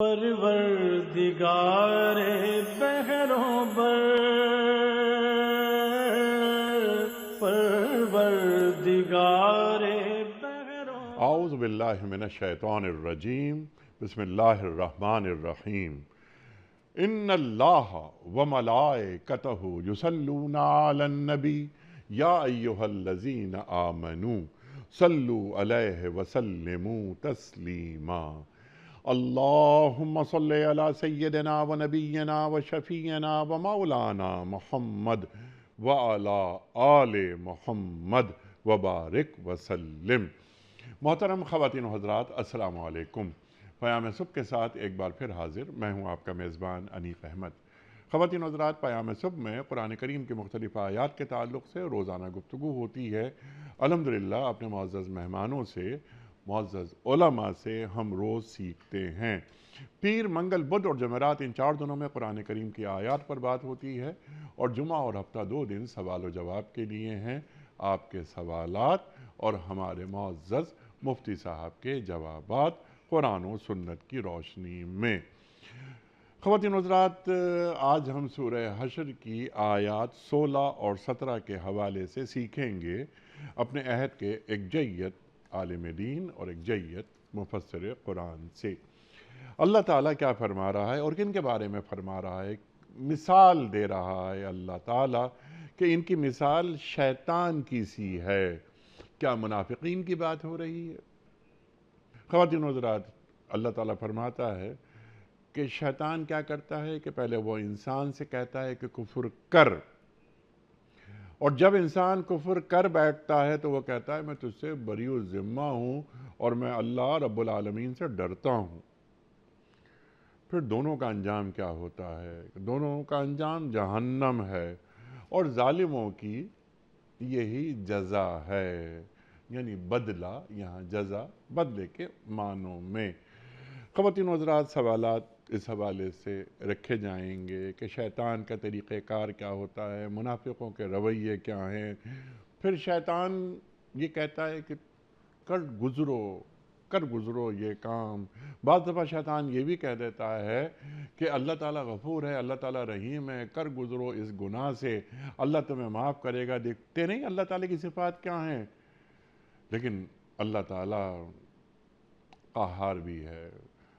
پروردگار بحروں بر، پروردگار بحروں بر۔ اعوذ باللہ من الشیطان الرجیم، بسم اللہ الرحمن الرحیم۔ ان اللہ وملائکتہ یصلون علی النبی یا ایہا الذین آمنوا صلوا علیہ وسلموا تسلیما۔ اللہم صل علی سیدنا و نبینا و شفیعنا و مولانا محمد وعلی آل محمد وبارک وسلم۔ محترم خواتین و حضرات، السلام علیکم۔ پیام صبح کے ساتھ ایک بار پھر حاضر میں ہوں آپ کا میزبان انیف احمد۔ خواتین و حضرات، پیام صبح میں قرآن کریم کی مختلف آیات کے تعلق سے روزانہ گفتگو ہوتی ہے۔ الحمدللہ اپنے معزز مہمانوں سے، معزز علماء سے ہم روز سیکھتے ہیں۔ پیر، منگل، بدھ اور جمعرات، ان 4 دنوں میں قرآن کریم کی آیات پر بات ہوتی ہے، اور جمعہ اور ہفتہ 2 دن سوال و جواب کے لیے ہیں۔ آپ کے سوالات اور ہمارے معزز مفتی صاحب کے جوابات قرآن و سنت کی روشنی میں۔ خواتین و حضرات، آج ہم سورہ حشر کی آیات 16 اور 17 کے حوالے سے سیکھیں گے اپنے عہد کے ایک جید عالم دین اور ایک جید مفسر قرآن سے۔ اللہ تعالیٰ کیا فرما رہا ہے اور کن کے بارے میں فرما رہا ہے؟ مثال دے رہا ہے اللہ تعالیٰ کہ ان کی مثال شیطان کی سی ہے۔ کیا منافقین کی بات ہو رہی ہے؟ خواتین و حضرات، اللہ تعالیٰ فرماتا ہے کہ شیطان کیا کرتا ہے کہ پہلے وہ انسان سے کہتا ہے کہ کفر کر، اور جب انسان کفر کر بیٹھتا ہے تو وہ کہتا ہے میں تجھ سے بری الذمہ ہوں اور میں اللہ رب العالمین سے ڈرتا ہوں۔ پھر دونوں کا انجام کیا ہوتا ہے؟ دونوں کا انجام جہنم ہے، اور ظالموں کی یہی جزا ہے، یعنی بدلہ، یہاں جزا بدلے کے معنوں میں۔ خواتین و حضرات، سوالات اس حوالے سے رکھے جائیں گے کہ شیطان کا طریقہ کار کیا ہوتا ہے، منافقوں کے رویے کیا ہیں۔ پھر شیطان یہ کہتا ہے کہ کر گزرو یہ کام۔ بعض دفعہ شیطان یہ بھی کہہ دیتا ہے کہ اللہ تعالیٰ غفور ہے، اللہ تعالیٰ رحیم ہے، کر گزرو اس گناہ سے، اللہ تمہیں معاف کرے گا۔ دیکھتے نہیں اللہ تعالیٰ کی صفات کیا ہیں؟ لیکن اللہ تعالیٰ قہار بھی ہے،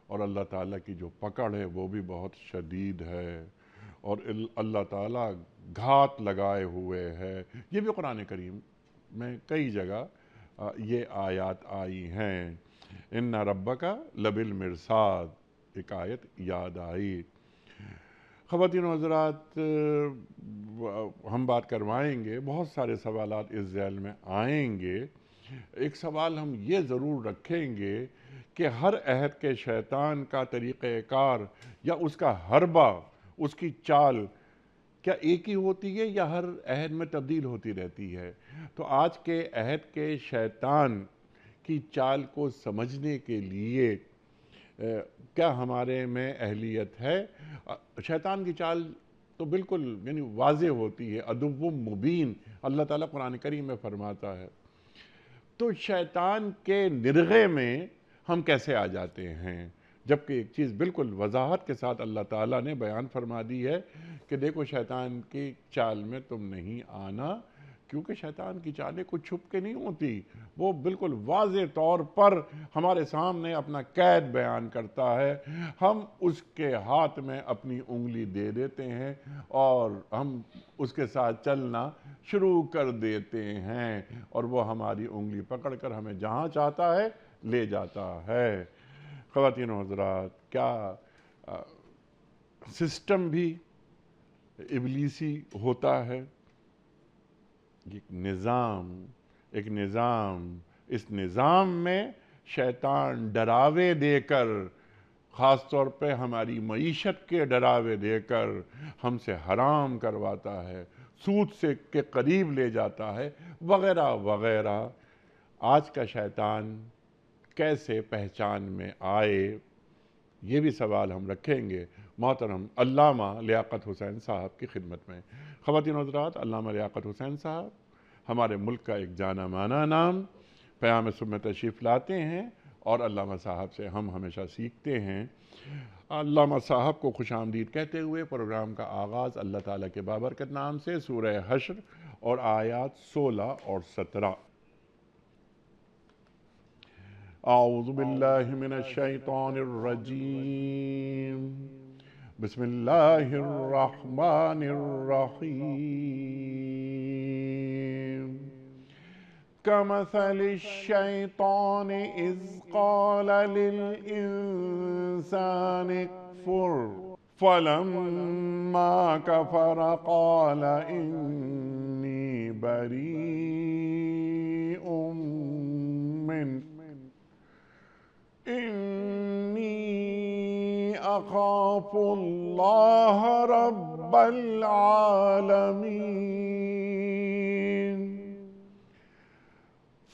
اور اللہ تعالیٰ کی جو پکڑ ہے وہ بھی بہت شدید ہے، اور اللہ تعالیٰ گھات لگائے ہوئے ہے۔ یہ بھی قرآن کریم میں کئی جگہ یہ آیات آئی ہیں۔ ان ربک لبالمرصاد، ایک آیت یاد آئی۔ خواتین و حضرات، ہم بات کروائیں گے، بہت سارے سوالات اس ذیل میں آئیں گے۔ ایک سوال ہم یہ ضرور رکھیں گے کہ ہر عہد کے شیطان کا طریقہ کار یا اس کا حربہ، اس کی چال کیا ایک ہی ہوتی ہے یا ہر عہد میں تبدیل ہوتی رہتی ہے؟ تو آج کے عہد کے شیطان کی چال کو سمجھنے کے لیے کیا ہمارے میں اہلیت ہے؟ شیطان کی چال تو بالکل یعنی واضح ہوتی ہے، عدو مبین، اللہ تعالیٰ قرآن کریم میں فرماتا ہے۔ تو شیطان کے نرغے میں ہم کیسے آ جاتے ہیں، جبکہ ایک چیز بالکل وضاحت کے ساتھ اللہ تعالیٰ نے بیان فرما دی ہے کہ دیکھو شیطان کی چال میں تم نہیں آنا، کیونکہ شیطان کی چالیں کچھ چھپ کے نہیں ہوتی، وہ بالکل واضح طور پر ہمارے سامنے اپنا قید بیان کرتا ہے۔ ہم اس کے ہاتھ میں اپنی انگلی دے دیتے ہیں اور ہم اس کے ساتھ چلنا شروع کر دیتے ہیں، اور وہ ہماری انگلی پکڑ کر ہمیں جہاں چاہتا ہے لے جاتا ہے۔ خواتین و حضرات، کیا سسٹم بھی ابلیسی ہوتا ہے؟ ایک نظام، اس نظام میں شیطان ڈراوے دے کر، خاص طور پہ ہماری معیشت کے ڈراوے دے کر ہم سے حرام کرواتا ہے، سود سے کے قریب لے جاتا ہے، وغیرہ وغیرہ۔ آج کا شیطان کیسے پہچان میں آئے، یہ بھی سوال ہم رکھیں گے محترم علامہ لیاقت حسین صاحب کی خدمت میں۔ خواتین و حضرات، علامہ لیاقت حسین صاحب ہمارے ملک کا ایک جانا مانا نام، پیام صبح میں تشریف لاتے ہیں، اور علامہ صاحب سے ہم ہمیشہ سیکھتے ہیں۔ علامہ صاحب کو خوش آمدید کہتے ہوئے پروگرام کا آغاز اللہ تعالیٰ کے بابرکت نام سے سورہ حشر اور آیات 16 اور 17۔ اعوذ باللہ من الشیطان الرجیم، بسم اللہ الرحمن الرحیم۔ كمثل الشيطان إذ قال للإنسان اكفر فلما كفر قال إني بريء إني أخاف الله رب العالمين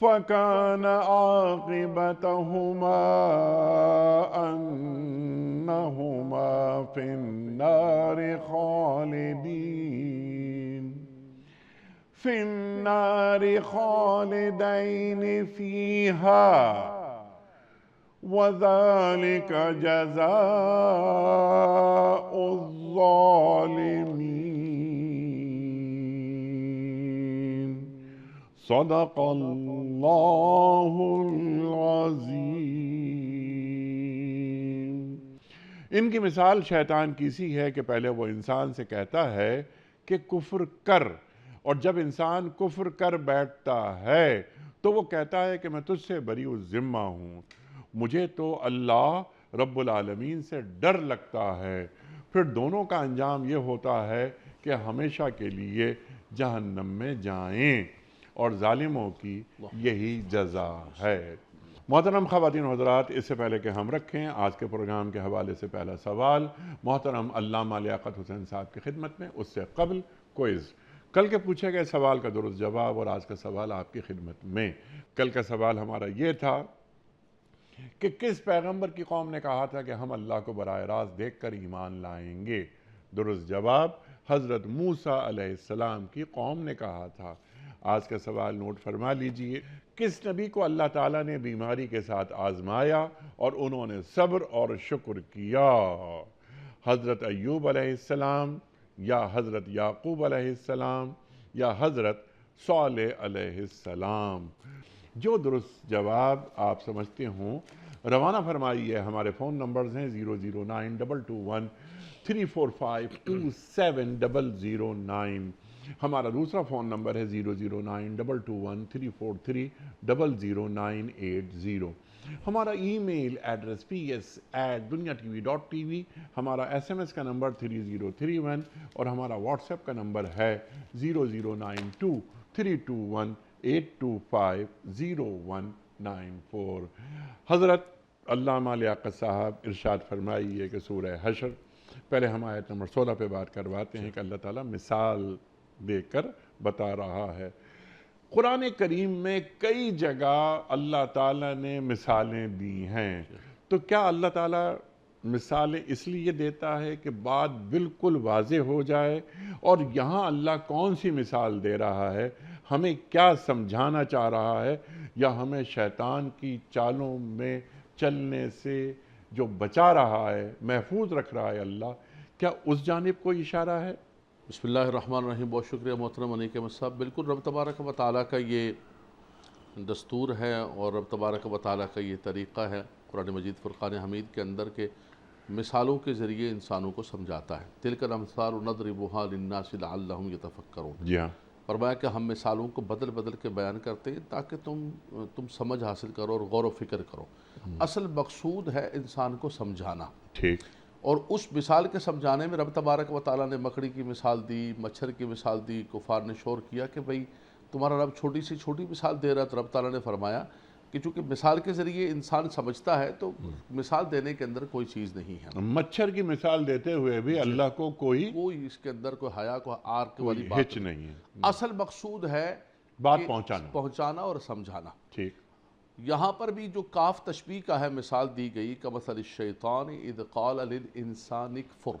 فكان عاقبتهما أنهما في النار خالدين فيها وذلك جزاء الظالمين صدق اللہ العظیم۔ ان کی مثال شیطان کی سی ہے کہ پہلے وہ انسان سے کہتا ہے کہ کفر کر، اور جب انسان کفر کر بیٹھتا ہے تو وہ کہتا ہے کہ میں تجھ سے بریء الذمہ ہوں، مجھے تو اللہ رب العالمین سے ڈر لگتا ہے۔ پھر دونوں کا انجام یہ ہوتا ہے کہ ہمیشہ کے لیے جہنم میں جائیں، اور ظالموں کی یہی جزا ہے۔ محترم خواتین و حضرات، اس سے پہلے کہ ہم رکھیں آج کے پروگرام کے حوالے سے پہلا سوال محترم علامہ لیاقت حسین صاحب کی خدمت میں، اس سے قبل کوئز۔ کل کے پوچھے گئے سوال کا درست جواب اور آج کا سوال آپ کی خدمت میں۔ کل کا سوال ہمارا یہ تھا کہ کس پیغمبر کی قوم نے کہا تھا کہ ہم اللہ کو براہ راست دیکھ کر ایمان لائیں گے؟ درست جواب حضرت موسیٰ علیہ السلام کی قوم نے کہا تھا۔ آج کا سوال نوٹ فرما لیجئے، کس نبی کو اللہ تعالیٰ نے بیماری کے ساتھ آزمایا اور انہوں نے صبر اور شکر کیا؟ حضرت ایوب علیہ السلام، یا حضرت یعقوب علیہ السلام، یا حضرت صالح علیہ السلام؟ جو درست جواب آپ سمجھتے ہوں روانہ فرمائیے۔ ہمارے فون نمبرز ہیں 0092213452709۔ ہمارا دوسرا فون نمبر ہے 009221343000980۔ ہمارا ای میل ایڈریس ps@duniatv.tv، ہمارا SMS کا نمبر 3031، اور ہمارا واٹس ایپ کا نمبر ہے 009232182509194۔ حضرت علامہ لیاقت صاحب ارشاد فرمائیے کہ سورہ حشر، پہلے ہم آیت نمبر 16 پہ بات کرواتے ہیں کہ اللہ تعالیٰ مثال دے کر بتا رہا ہے۔ قرآن کریم میں کئی جگہ اللہ تعالیٰ نے مثالیں دی ہیں، تو کیا اللہ تعالیٰ مثالیں اس لیے دیتا ہے کہ بات بالکل واضح ہو جائے؟ اور یہاں اللہ کون سی مثال دے رہا ہے؟ ہمیں کیا سمجھانا چاہ رہا ہے؟ یا ہمیں شیطان کی چالوں میں چلنے سے جو بچا رہا ہے، محفوظ رکھ رہا ہے اللہ، کیا اس جانب کوئی اشارہ ہے؟ بسم اللہ الرحمن الرحیم۔ بہت شکریہ محترم انیک احمد صاحب۔ بالکل رب تبارک و تعالیٰ کا یہ دستور ہے اور رب تبارک و تعالیٰ کا یہ طریقہ ہے قرآن مجید فرقان حمید کے اندر کہ مثالوں کے ذریعے انسانوں کو سمجھاتا ہے۔ تلک الامثال نضربها للناس لعلهم يتفکرون۔ جی ہاں، فرمایا کہ ہم مثالوں کو بدل بدل کے بیان کرتے ہیں تاکہ تم سمجھ حاصل کرو اور غور و فکر کرو۔ اصل مقصود ہے انسان کو سمجھانا، ٹھیک۔ اور اس مثال کے سمجھانے میں رب تبارک و تعالیٰ نے مکڑی کی مثال دی، مچھر کی مثال دی۔ کفار نے شور کیا کہ بھئی تمہارا رب چھوٹی سی چھوٹی مثال دے رہا، تو رب تعالیٰ نے فرمایا کہ چونکہ مثال کے ذریعے انسان سمجھتا ہے تو مثال دینے کے اندر کوئی چیز نہیں ہے۔ مچھر کی مثال دیتے ہوئے بھی اللہ کو کوئی اس کے اندر کوئی حیا کو آر کے والی بات ہچ نہیں ہے، اصل مقصود ہے بات کہ پہنچانا اور سمجھانا۔ ٹھیک۔ یہاں پر بھی جو کاف تشبیہ کا ہے مثال دی گئی، کمثل الشیطان اذ قال للانسان اکفر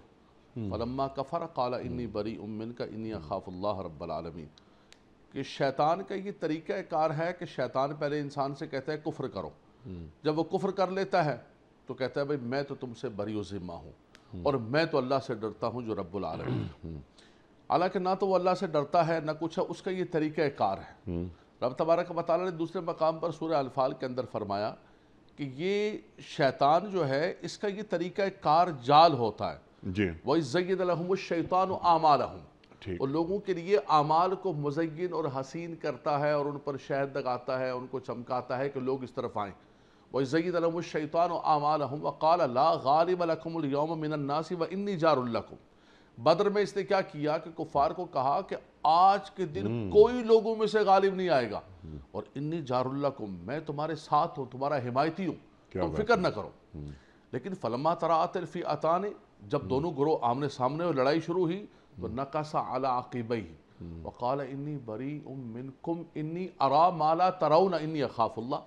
فلما کفر قال انی بریء منک انی اخاف اللہ رب العالمین، کہ شیطان کا یہ طریقہ کار ہے کہ شیطان پہلے انسان سے کہتا ہے کفر کرو، جب وہ کفر کر لیتا ہے تو کہتا ہے بھئی میں تو تم سے بری و ذمہ ہوں اور میں تو اللہ سے ڈرتا ہوں جو رب العالمین ہے۔ حالانکہ نہ تو وہ اللہ سے ڈرتا ہے نہ کچھ ہے، اس کا یہ طریقہ کار ہے۔ رب تبارک و تعالیٰ نے دوسرے مقام پر سورہ انفال کے اندر فرمایا کہ یہ شیطان جو ہے اس کا یہ طریقہ کار جال ہوتا ہے۔ جی وَإِذْ زَيَّنَ لَهُمُ الشَّيْطَانُ أَعْمَالَهُم، ٹھیک، اور لوگوں کے لیے اعمال کو مزین اور حسین کرتا ہے اور ان پر شہد لگاتا ہے، ان کو چمکاتا ہے کہ لوگ اس طرف آئیں۔ وَإِذْ زَيَّنَ لَهُمُ الشَّيْطَانُ أَعْمَالَهُمْ وَقَالَ لَا غَالِبَ لَكُمُ الْيَوْمَ مِنَ النَّاسِ وَإِنِّي جَارٌ لَكُمْ۔ بدر میں اس نے کیا کیا کہ کفار کو کہا کہ آج کے دن کوئی لوگوں میں سے غالب نہیں آئے گا، اور انی جار لکم، میں تمہارے ساتھ ہوں، تمہارا حمایتی ہوں، تم فکر نہ کرو۔ لیکن فلما تراءت الفئتان، جب دونوں گروہ آمنے سامنے اور لڑائی شروع ہوئی تو نکص علی عقبیہ وقال انی بریء منکم انی اری ما لا ترون انی اخاف اللہ۔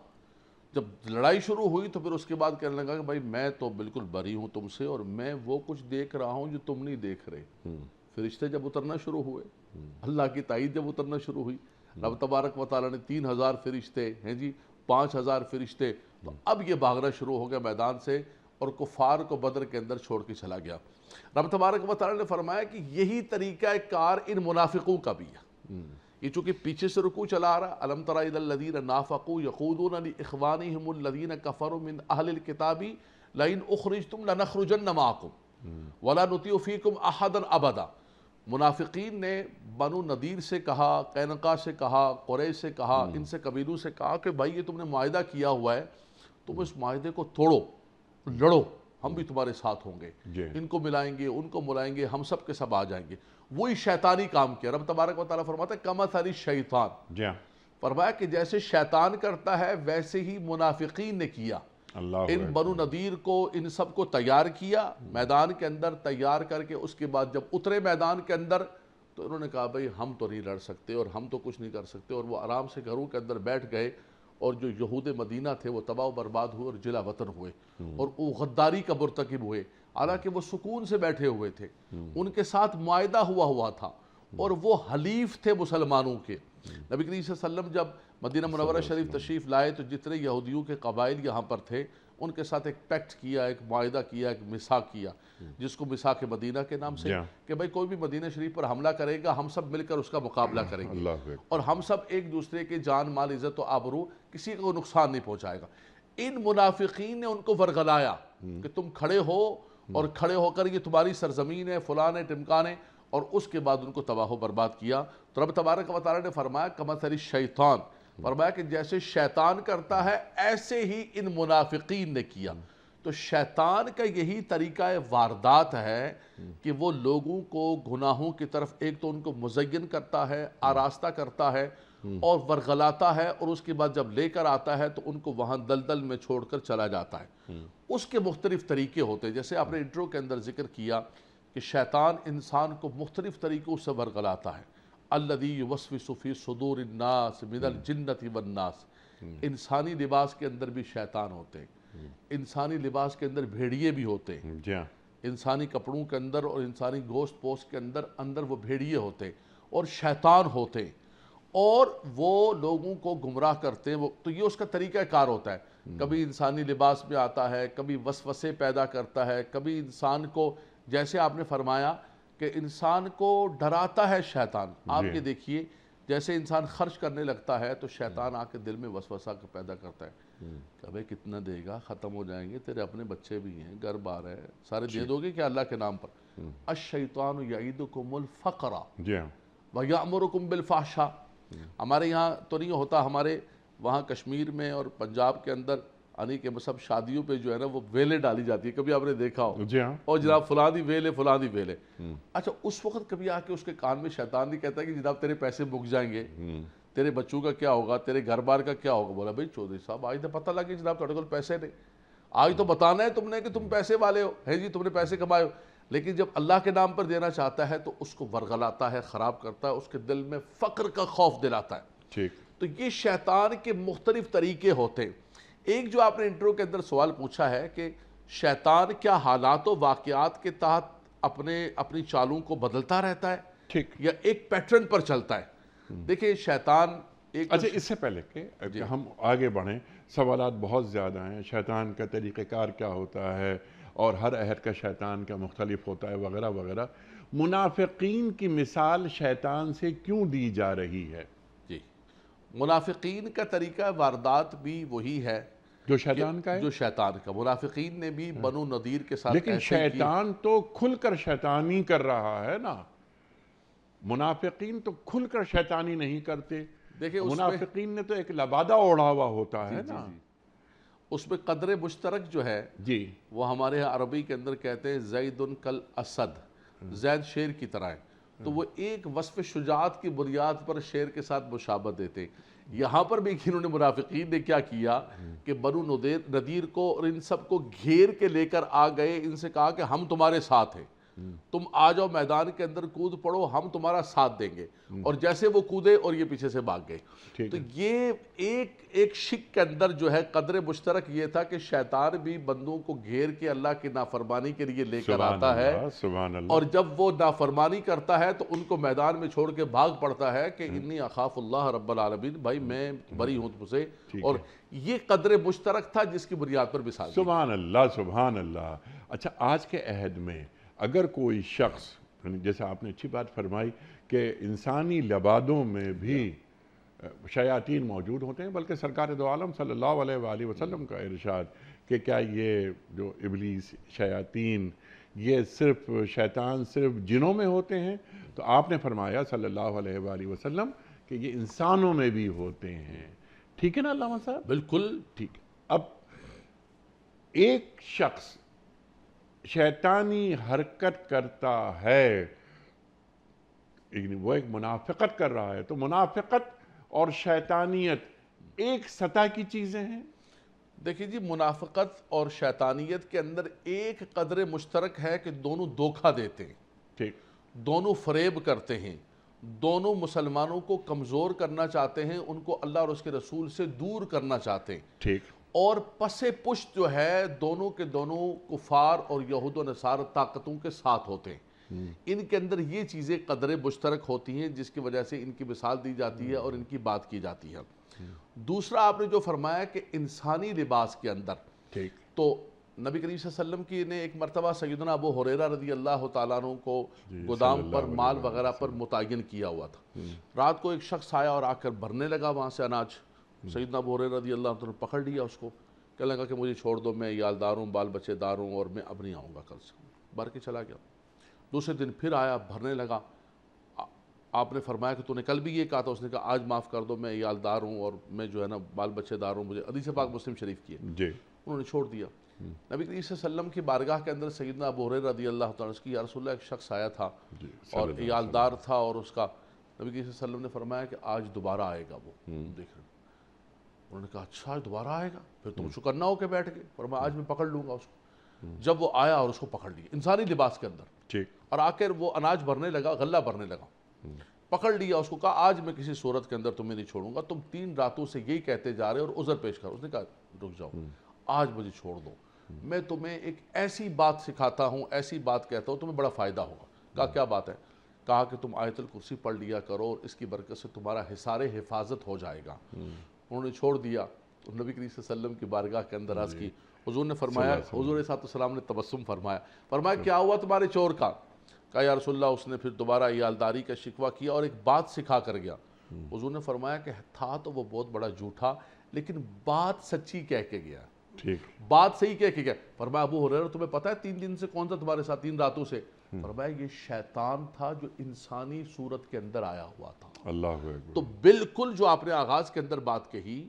جب لڑائی شروع ہوئی تو پھر اس کے بعد کہنے لگا کہ بھائی میں تو بالکل بری ہوں تم سے اور میں وہ کچھ دیکھ رہا ہوں جو تم نہیں دیکھ رہے۔ فرشتے جب اترنا شروع ہوئے، اللہ کی تائید جب اترنا شروع ہوئی، رب تبارک و تعالیٰ نے 3000 فرشتے ہیں جی 5000 فرشتے، تو اب یہ بھاگنا شروع ہو گیا میدان سے اور کفار کو بدر کے اندر چھوڑ کے چلا گیا۔ رب تبارک و تعالیٰ نے فرمایا کہ یہی طریقہ کار ان منافقوں کا بھی ہے۔ یہ چونکہ پیچھے سے رکوع چلا آ رہا، الم تر الی الذین نافقوا یقولون لاخوانہم الذین کفروا من اہل الکتاب لئن اخرجتم لنخرجن معکم ولا نطیع فیکم احدا ابدا۔ منافقین نے بنو نذیر سے کہا، قینقاع سے کہا، قریش سے کہا، ان سے قبیلوں سے کہا کہ بھائی یہ تم نے معاہدہ کیا ہوا ہے، تم اس معاہدے کو توڑو، لڑو، ہم بھی تمہارے ساتھ ہوں گے، ان کو ملائیں گے، ان کو ملائیں گے، ہم سب کے سب آ جائیں گے۔ وہی شیطانی کام کیا۔ رب تبارک و تعالیٰ فرماتا ہے کمثل الشیطان، جی ہاں، فرمایا کہ جیسے شیطان کرتا ہے ویسے ہی منافقین نے کیا۔ اللہ ان بنو نذیر کو، ان سب کو تیار کیا میدان کے اندر، تیار کر کے اس کے بعد جب اترے میدان کے اندر تو انہوں نے کہا بھئی ہم تو نہیں لڑ سکتے اور ہم تو کچھ نہیں کر سکتے، اور وہ آرام سے گھروں کے اندر بیٹھ گئے، اور جو یہود مدینہ تھے وہ تباہ و برباد ہوئے اور جلا وطن ہوئے اور وہ غداری کا مرتکب ہوئے، حالانکہ وہ سکون سے بیٹھے ہوئے تھے، ان کے ساتھ معاہدہ ہوا تھا اور وہ حلیف تھے مسلمانوں کے۔ نبی کریم صلی اللہ علیہ وسلم جب مدینہ منورہ شریف تشریف لائے تو جتنے یہودیوں کے قبائل یہاں پر تھے ان کے ساتھ ایک پیکٹ کیا، ایک معاہدہ کیا، ایک میثاق کیا، جس کو میثاق مدینہ کے نام سے، کہ بھائی کوئی بھی مدینہ شریف پر حملہ کرے گا ہم سب مل کر اس کا مقابلہ کریں گے اور ہم سب ایک دوسرے کے جان مال عزت و آبرو کسی کو نقصان نہیں پہنچائے گا۔ ان منافقین نے ان کو ورغلایا کہ تم کھڑے ہو اور کھڑے ہو کر یہ تمہاری سرزمین ہے، فلان ہے، ٹمکان ہے، اور اس کے بعد ان کو تباہ و برباد کیا۔ تو رب تبارک و تعالیٰ نے فرمایا کمثل الشیطان، فرمایا کہ جیسے شیطان کرتا ہے ایسے ہی ان منافقین نے کیا۔ تو شیطان کا یہی طریقہ واردات ہے کہ وہ لوگوں کو گناہوں کی طرف ایک تو ان کو مزین کرتا ہے، آراستہ کرتا ہے اور ورغلاتا ہے، اور اس کے بعد جب لے کر آتا ہے تو ان کو وہاں دلدل میں چھوڑ کر چلا جاتا ہے۔ اس کے مختلف طریقے ہوتے ہیں، جیسے آپ نے انٹرو کے اندر ذکر کیا کہ شیطان انسان کو مختلف طریقوں سے ورغلاتا ہے۔ الذی یوسوس فی صدور الناس من الجنۃ والناس، انسانی لباس کے اندر بھی شیطان ہوتے ہیں، انسانی لباس کے اندر بھیڑیے بھی ہوتے ہیں، جی ہاں، انسانی کپڑوں کے اندر اور انسانی گوشت پوست کے اندر وہ بھیڑیے ہوتے ہیں اور شیطان ہوتے ہیں، اور وہ لوگوں کو گمراہ کرتے ہیں۔ تو یہ اس کا طریقہ کار ہوتا ہے، کبھی انسانی لباس میں آتا ہے، کبھی وسوسے پیدا کرتا ہے، کبھی انسان کو، جیسے آپ نے فرمایا کہ انسان کو ڈراتا ہے شیطان۔ آپ یہ دیکھیے جیسے انسان خرچ کرنے لگتا ہے تو شیطان آ کے دل میں وسوسہ پیدا کرتا ہے کہ بھئی کتنا دے گا، ختم ہو جائیں گے، تیرے اپنے بچے بھی ہیں، گھر بار ہے، سارے دے دو گے کیا اللہ کے نام پر؟ الشیطان یعیدکم الفقر جی ہاں، ویأمرکم بالفحشاء۔ ہمارے یہاں تو نہیں ہوتا، ہمارے وہاں کشمیر میں اور پنجاب کے اندر یعنی کہ سب شادیوں پہ جو ہے نا وہ ویلیں ڈالی جاتی ہے، کبھی آپ نے دیکھا ہو، جی ہاں، اور جناب فلاں دی ویلے فلاں دی ویلے۔ اچھا اس وقت کبھی آ کے اس کے کان میں شیطان نہیں کہتا کہ جناب تیرے پیسے مک جائیں گے، تیرے بچوں کا کیا ہوگا، تیرے گھر بار کا کیا ہوگا؟ بولا بھائی چودھری صاحب آج تو پتہ لگا جناب تھوڑے کول پیسے نہیں، آج تو بتانا ہے تم نے کہ تم پیسے والے ہو، ہے جی تم نے پیسے کمائے ہو، لیکن جب اللہ کے نام پر دینا چاہتا ہے تو اس کو ورغلاتا ہے، خراب کرتا ہے، اس کے دل میں فقر کا خوف دلاتا ہے۔ ٹھیک، تو یہ شیطان کے مختلف طریقے ہوتے ہیں۔ ایک جو آپ نے انٹرو کے اندر سوال پوچھا ہے کہ شیطان کیا حالات و واقعات کے تحت اپنی چالوں کو بدلتا رہتا ہے ٹھیک، یا ایک پیٹرن پر چلتا ہے؟ دیکھیں شیطان اچھا اس سے پہلے کہ ہم آگے بڑھیں، سوالات بہت زیادہ ہیں، شیطان کا طریقہ کار کیا ہوتا ہے اور ہر عہد کا شیطان کا مختلف ہوتا ہے وغیرہ وغیرہ، منافقین کی مثال شیطان سے کیوں دی جا رہی ہے؟ جی، منافقین کا طریقہ واردات بھی وہی ہے جو شیطان کا ہے، جو شیطان کا. منافقین نے بھی بنو نذیر کے ساتھ لیکن ایسے ہی کیا. شیطان تو کھل کر شیطانی کر رہا ہے نا، منافقین تو کھل کر شیطانی نہیں کرتے. دیکھیں اس میں منافقین نے تو ایک لبادہ اوڑھا ہوا ہوتا ہے نا. اس میں قدر مشترک جو ہے جی وہ ہمارے ہاں عربی کے اندر کہتے ہیں زید کل اسد، زید شیر کی طرح ہے. تو وہ ایک وصف شجاعت کی بنیاد پر شیر کے ساتھ مشابہت دیتے ہیں. یہاں پر بھی انہوں نے منافقین نے کیا کیا کہ بنو نذیر کو اور ان سب کو گھیر کے لے کر آ گئے. ان سے کہا کہ ہم تمہارے ساتھ ہیں، تم آ جاؤ میدان کے اندر کود پڑو، ہم تمہارا ساتھ دیں گے. اور جیسے وہ کودے اور یہ پیچھے سے بھاگ گئے. تو یہ ایک شک کے اندر جو ہے قدر مشترک یہ تھا کہ شیطان بھی بندوں کو گھیر کے اللہ کی نافرمانی کے لیے لے کر آتا ہے، سبحان اللہ. اور جب وہ نافرمانی کرتا ہے تو ان کو میدان میں چھوڑ کے بھاگ پڑتا ہے کہ انی اخاف اللہ رب العالمین، بھائی میں بری ہوں تم سے. اور یہ قدر مشترک تھا جس کی بنیاد پر مثال دی. سبحان اللہ سبحان اللہ. اچھا آج کے عہد میں اگر کوئی شخص، جیسے آپ نے اچھی بات فرمائی کہ انسانی لبادوں میں بھی شیاطین موجود ہوتے ہیں، بلکہ سرکار دو عالم صلی اللہ علیہ وآلہ وسلم کا ارشاد کہ کیا یہ جو ابلیس شیاطین یہ صرف شیطان صرف جنوں میں ہوتے ہیں؟ تو آپ نے فرمایا صلی اللہ علیہ وآلہ وسلم کہ یہ انسانوں میں بھی ہوتے ہیں. ٹھیک ہے نا علامہ صاحب؟ بالکل ٹھیک. اب ایک شخص شیطانی حرکت کرتا ہے، وہ ایک منافقت کر رہا ہے، تو منافقت اور شیطانیت ایک سطح کی چیزیں ہیں. دیکھیں جی، منافقت اور شیطانیت کے اندر ایک قدر مشترک ہے کہ دونوں دھوکہ دیتے ہیں، ٹھیک، دونوں فریب کرتے ہیں، دونوں مسلمانوں کو کمزور کرنا چاہتے ہیں، ان کو اللہ اور اس کے رسول سے دور کرنا چاہتے ہیں. ٹھیک. اور پس پشت جو ہے دونوں کے دونوں کفار اور یہود و نصارہ طاقتوں کے ساتھ ہوتے ہیں. ان کے اندر یہ چیزیں قدر مشترک ہوتی ہیں جس کی وجہ سے ان کی مثال دی جاتی ہے اور ان کی بات کی جاتی ہے. دوسرا آپ نے جو فرمایا کہ انسانی لباس کے اندر، ٹھیک، تو نبی کریم صلی اللہ علیہ وسلم کی نے ایک مرتبہ سیدنا ابو ہریرہ رضی اللہ تعالیٰ عنہ کو گودام پر مال وغیرہ پر متعین کیا ہوا تھا. رات کو ایک شخص آیا اور آ کر بھرنے لگا وہاں سے اناج. سیدنا ابو ہریرہ رضی اللہ عنہ نے پکڑ لیا اس کو، کہنے لگا کہ مجھے چھوڑ دو، میں عیالدار ہوں، بال بچے دار ہوں، اور میں اب نہیں آؤں گا کل سے. بھر کے چلا گیا. دوسرے دن پھر آیا، بھرنے لگا. آپ نے فرمایا کہ تو نے کل بھی یہ کہا تھا. اس نے کہا آج معاف کر دو، میں عیالدار ہوں اور میں جو ہے نا بال بچے دار ہوں. مجھے حدیث پاک مسلم شریف کی ہے. جی. انہوں نے چھوڑ دیا. نبی کریم صلی اللہ علیہ وسلم کی بارگاہ کے اندر سیدنا ابو ہریرہ رضی اللہ تعالیٰ عنہ کی، یا رسول اللہ ایک شخص آیا تھا اور عیالدار تھا، اور اس کا نبی کریم صلی اللہ علیہ وسلم نے فرمایا کہ آج دوبارہ آئے گا وہ. دیکھ رہے انہوں نے کہا اچھا آج دوبارہ آئے گا، پھر تم شکر نہ ہو کے بیٹھ گئے. فرمایا آج میں پکڑ لوں گا اس کو. جب وہ آیا اور اس کو پکڑ لیا انسانی لباس کے اندر، ٹھیک، اور آ کر وہ اناج بھرنے لگا، غلہ بھرنے لگا. پکڑ لیا اس کو، کہا آج میں کسی صورت کے اندر تمہیں نہیں چھوڑوں گا، تم 3 راتوں سے یہی کہتے جا رہے اور عذر پیش کرو. اس نے کہا رک جاؤ، آج مجھے چھوڑ دو، میں تمہیں ایک ایسی بات سکھاتا ہوں، ایسی بات کہتا ہوں، تمہیں بڑا فائدہ ہوگا. کہا کیا بات ہے؟ کہا کہ تم آیت الکرسی پڑھ لیا کرو اور اس کی برکت سے تمہارا حصار حفاظت ہو جائے گا. انہوں نے چھوڑ دیا. نبی کریم صلی اللہ علیہ وسلم کی بارگاہ کے اندر عرض کی. حضور نے فرمایا، حضور علیہ السلام نے تبسم فرمایا. فرمایا کیا ہوا تمہارے چور کا؟ کہا یا رسول اللہ اس نے پھر دوبارہ عیالداری کا شکوہ کیا اور ایک بات سکھا کر گیا. حضور نے فرمایا کہ تھا تو وہ بہت بڑا جھوٹا، لیکن بات سچی کہہ کے گیا، ٹھیک، بات صحیح کہہ کے گیا. فرمایا ابو ہریرہ تمہیں پتہ ہے 3 دن سے کون سا تمہارے ساتھ 3 راتوں سے؟ فرمایا یہ شیطان تھا جو انسانی صورت کے اندر آیا ہوا تھا. اللہ اکبر. تو بالکل جو آپ نے آغاز کے اندر بات کہی،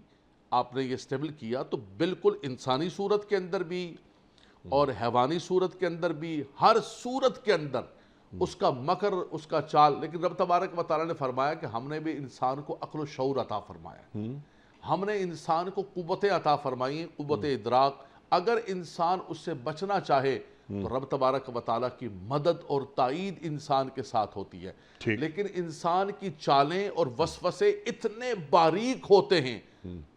آپ نے یہ اسٹیبل کیا، تو بالکل انسانی صورت کے اندر بھی اور حیوانی صورت کے اندر بھی، ہر صورت کے اندر اس کا مکر، اس کا چال. لیکن رب تبارک و تعالیٰ نے فرمایا کہ ہم نے بھی انسان کو عقل و شعور عطا فرمایا، ہم نے انسان کو قوتیں عطا فرمائی ہیں، قوت ادراک. اگر انسان اس سے بچنا چاہے تو رب تبارک و تعالیٰ کی مدد اور تائید انسان کے ساتھ ہوتی ہے. لیکن انسان کی چالیں اور وسوسے اتنے باریک ہوتے ہیں،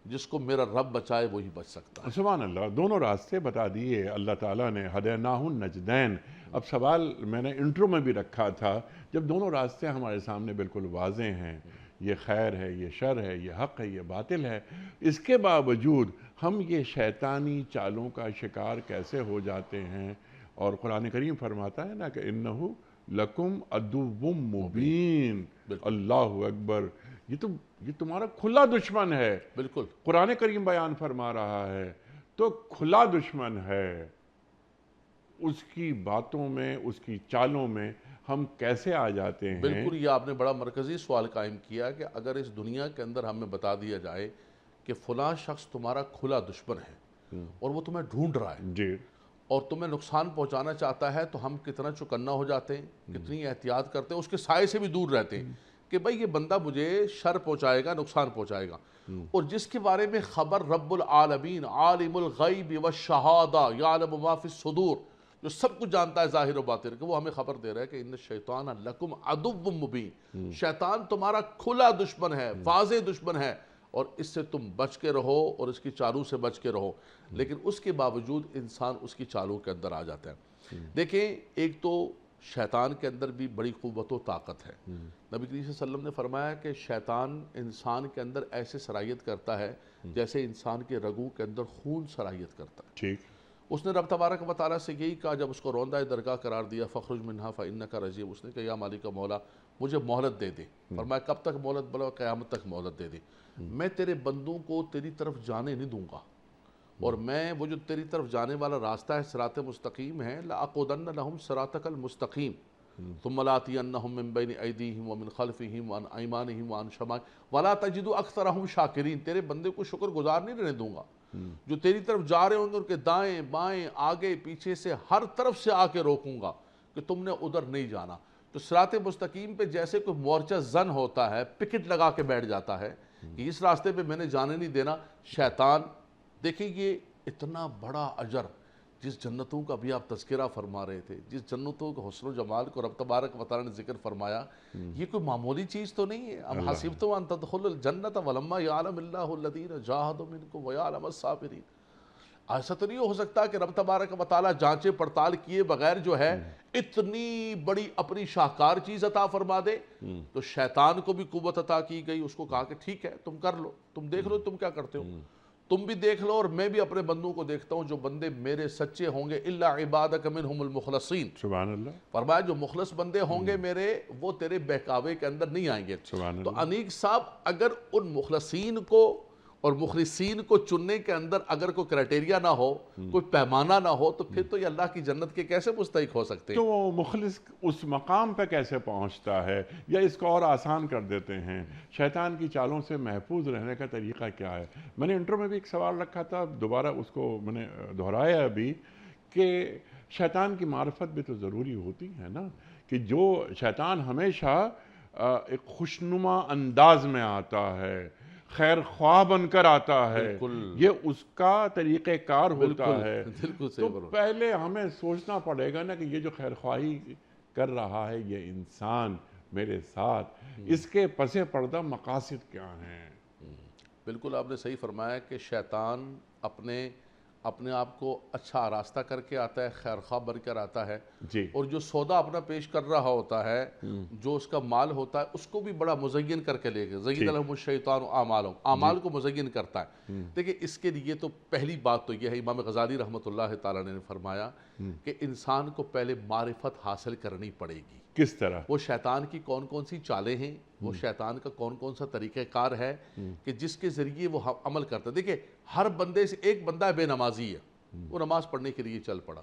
جس کو میرا رب بچائے وہی بچ سکتا ہے. سبحان اللہ. دونوں راستے بتا دیے اللہ تعالیٰ نے، ہدیناہ النجدین. اب سوال میں نے انٹرو میں بھی رکھا تھا، جب دونوں راستے ہمارے سامنے بالکل واضح ہیں، یہ خیر ہے، یہ شر ہے، یہ حق ہے، یہ باطل ہے، اس کے باوجود ہم یہ شیطانی چالوں کا شکار کیسے ہو جاتے ہیں؟ اور قرآن کریم فرماتا ہے نا کہ انہو لکم عدو مبین، اللہ اکبر، یہ تمہارا کھلا دشمن ہے، بالکل قرآن کریم بیان فرما رہا ہے، تو کھلا دشمن ہے۔ اس کی باتوں میں، اس کی چالوں میں ہم کیسے آ جاتے ہیں؟ بالکل، یہ آپ نے بڑا مرکزی سوال قائم کیا کہ اگر اس دنیا کے اندر ہمیں بتا دیا جائے کہ فلاں شخص تمہارا کھلا دشمن ہے اور وہ تمہیں ڈھونڈ رہا ہے جی، اور تمہیں نقصان پہنچانا چاہتا ہے، تو ہم کتنا چوکنا ہو جاتے ہیں، کتنی احتیاط کرتے ہیں، اس کے سائے سے بھی دور رہتے ہیں کہ بھئی یہ بندہ مجھے شر پہنچائے گا، نقصان پہنچائے گا۔ اور جس کے بارے میں خبر رب العالمین عالم الغیب والشہادہ یعلم ما فی الصدور، جو سب کچھ جانتا ہے ظاہر و باطن، کہ وہ ہمیں خبر دے رہا ہے کہ ان الشیطان لکم عدو مبین، شیطان تمہارا کھلا دشمن ہے، واضح دشمن ہے، اور اس سے تم بچ کے رہو اور اس کی چالوں سے بچ کے رہو۔ لیکن اس کے باوجود انسان اس کی چالوں کے اندر آ جاتا ہے۔ دیکھیں، ایک تو شیطان کے اندر بھی بڑی قوت و طاقت ہے۔ نبی کریم صلی اللہ علیہ وسلم نے فرمایا کہ شیطان انسان کے اندر ایسے صلاحیت کرتا ہے جیسے انسان کے رگوں کے اندر خون صلاحیت کرتا ہے۔ ٹھیک، اس نے رب تبارک و تعالیٰ سے یہی کہا جب اس کو روندہ درگاہ قرار دیا، فخرج منہا فإنک رجیم، اس نے کہا یا مالک مولا مجھے مہلت دے دے۔ فرمایا کب تک مہلت؟ بولا قیامت تک مہلت دے دے، میں تیرے بندوں کو تیری طرف جانے نہیں دوں گا، اور میں وہ جو تیری طرف جانے والا راستہ ہے صراط مستقیم ہے، لأقعدن لهم صراطک المستقیم ثم لآتینہم من بین ایدیہم ومن خلفہم وعن ایمانہم وعن شمائلہم ولا تجد اکثرہم شاکرین، تیرے بندے کو شکر گزار نہیں رہنے دوں گا۔ جو تیری طرف جا رہے ہوں گے ان کے دائیں بائیں آگے پیچھے سے ہر طرف سے آ کے روکوں گا کہ تم نے ادھر نہیں جانا۔ تو صراط مستقیم پہ جیسے کوئی مورچہ زن ہوتا ہے، پکٹ لگا کے بیٹھ جاتا ہے کہ اس راستے پہ میں نے جانے نہیں دینا۔ شیطان، دیکھیں یہ اتنا بڑا اجر، جس جنتوں کا بھی آپ تذکرہ فرما رہے تھے، جس جنتوں کے حسن و جمال کو رب تبارک و تعالیٰ نے ذکر فرمایا، یہ کوئی معمولی چیز تو نہیں ہے۔ ام حسبتم ان تدخلوا الجنۃ ولما یعلم اللہ الذین جاہدوا منکم ویعلم الصابرین، ایسا تو نہیں ہو سکتا کہ رب تبارک و تعالیٰ جانچے پڑتال کیے بغیر جو ہے اتنی بڑی اپنی شاہکار چیز عطا فرما دے۔ تو شیطان کو بھی قوت عطا کی گئی، اس کو کہا کہ ٹھیک ہے تم کر لو، تم دیکھ لو تم کیا کرتے ہو، تم بھی دیکھ لو اور میں بھی اپنے بندوں کو دیکھتا ہوں جو بندے میرے سچے ہوں گے، الا عبادک منہم المخلصین، سبحان اللہ، فرمایا جو مخلص بندے ہوں گے میرے، وہ تیرے بہکاوے کے اندر نہیں آئیں گے۔ سبحان تو اللہ۔ انیق صاحب، اگر ان مخلصین کو اور مخلصین کو چننے کے اندر اگر کوئی کرائٹیریا نہ ہو، کوئی پیمانہ نہ ہو، تو پھر تو یہ اللہ کی جنت کے کیسے مستحق ہو سکتے ہیں؟ تو وہ مخلص اس مقام پہ کیسے پہنچتا ہے؟ یا اس کو اور آسان کر دیتے ہیں؟ شیطان کی چالوں سے محفوظ رہنے کا طریقہ کیا ہے؟ میں نے انٹرو میں بھی ایک سوال رکھا تھا، دوبارہ اس کو میں نے دہرایا ابھی، کہ شیطان کی معرفت بھی تو ضروری ہوتی ہے نا، کہ جو شیطان ہمیشہ ایک خوشنما انداز میں آتا ہے، خیر خواہ بن کر آتا ہے، یہ اس کا طریقہ کار ہوتا ہے۔ بالکل تو صحیح۔ پہلے ہمیں سوچنا پڑے گا نا کہ یہ جو خیر خواہی کر رہا ہے یہ انسان میرے ساتھ، اس کے پس پردہ مقاصد کیا ہیں؟ بالکل آپ نے صحیح فرمایا کہ شیطان اپنے آپ کو اچھا آراستہ کر کے آتا ہے، خیر خواہ بن کر آتا ہے، جی، اور جو سودا اپنا پیش کر رہا ہوتا ہے، جو اس کا مال ہوتا ہے، اس کو بھی بڑا مزین کر کے لے گا۔ زین لہم الشیطان اعمالہم، اعمال کو مزین کرتا ہے۔ دیکھیں اس کے لیے تو پہلی بات تو یہ ہے، امام غزالی رحمۃ اللہ تعالیٰ نے فرمایا کہ انسان کو پہلے معرفت حاصل کرنی پڑے گی، کس طرح؟ وہ شیطان کی کون کون سی چالیں ہیں، وہ شیطان کا کون کون سا طریقہ کار ہے کہ جس کے ذریعے وہ عمل کرتا ہے۔ دیکھیں ہر بندے سے، ایک بندہ بے نمازی ہے، وہ نماز پڑھنے کے لیے چل پڑا،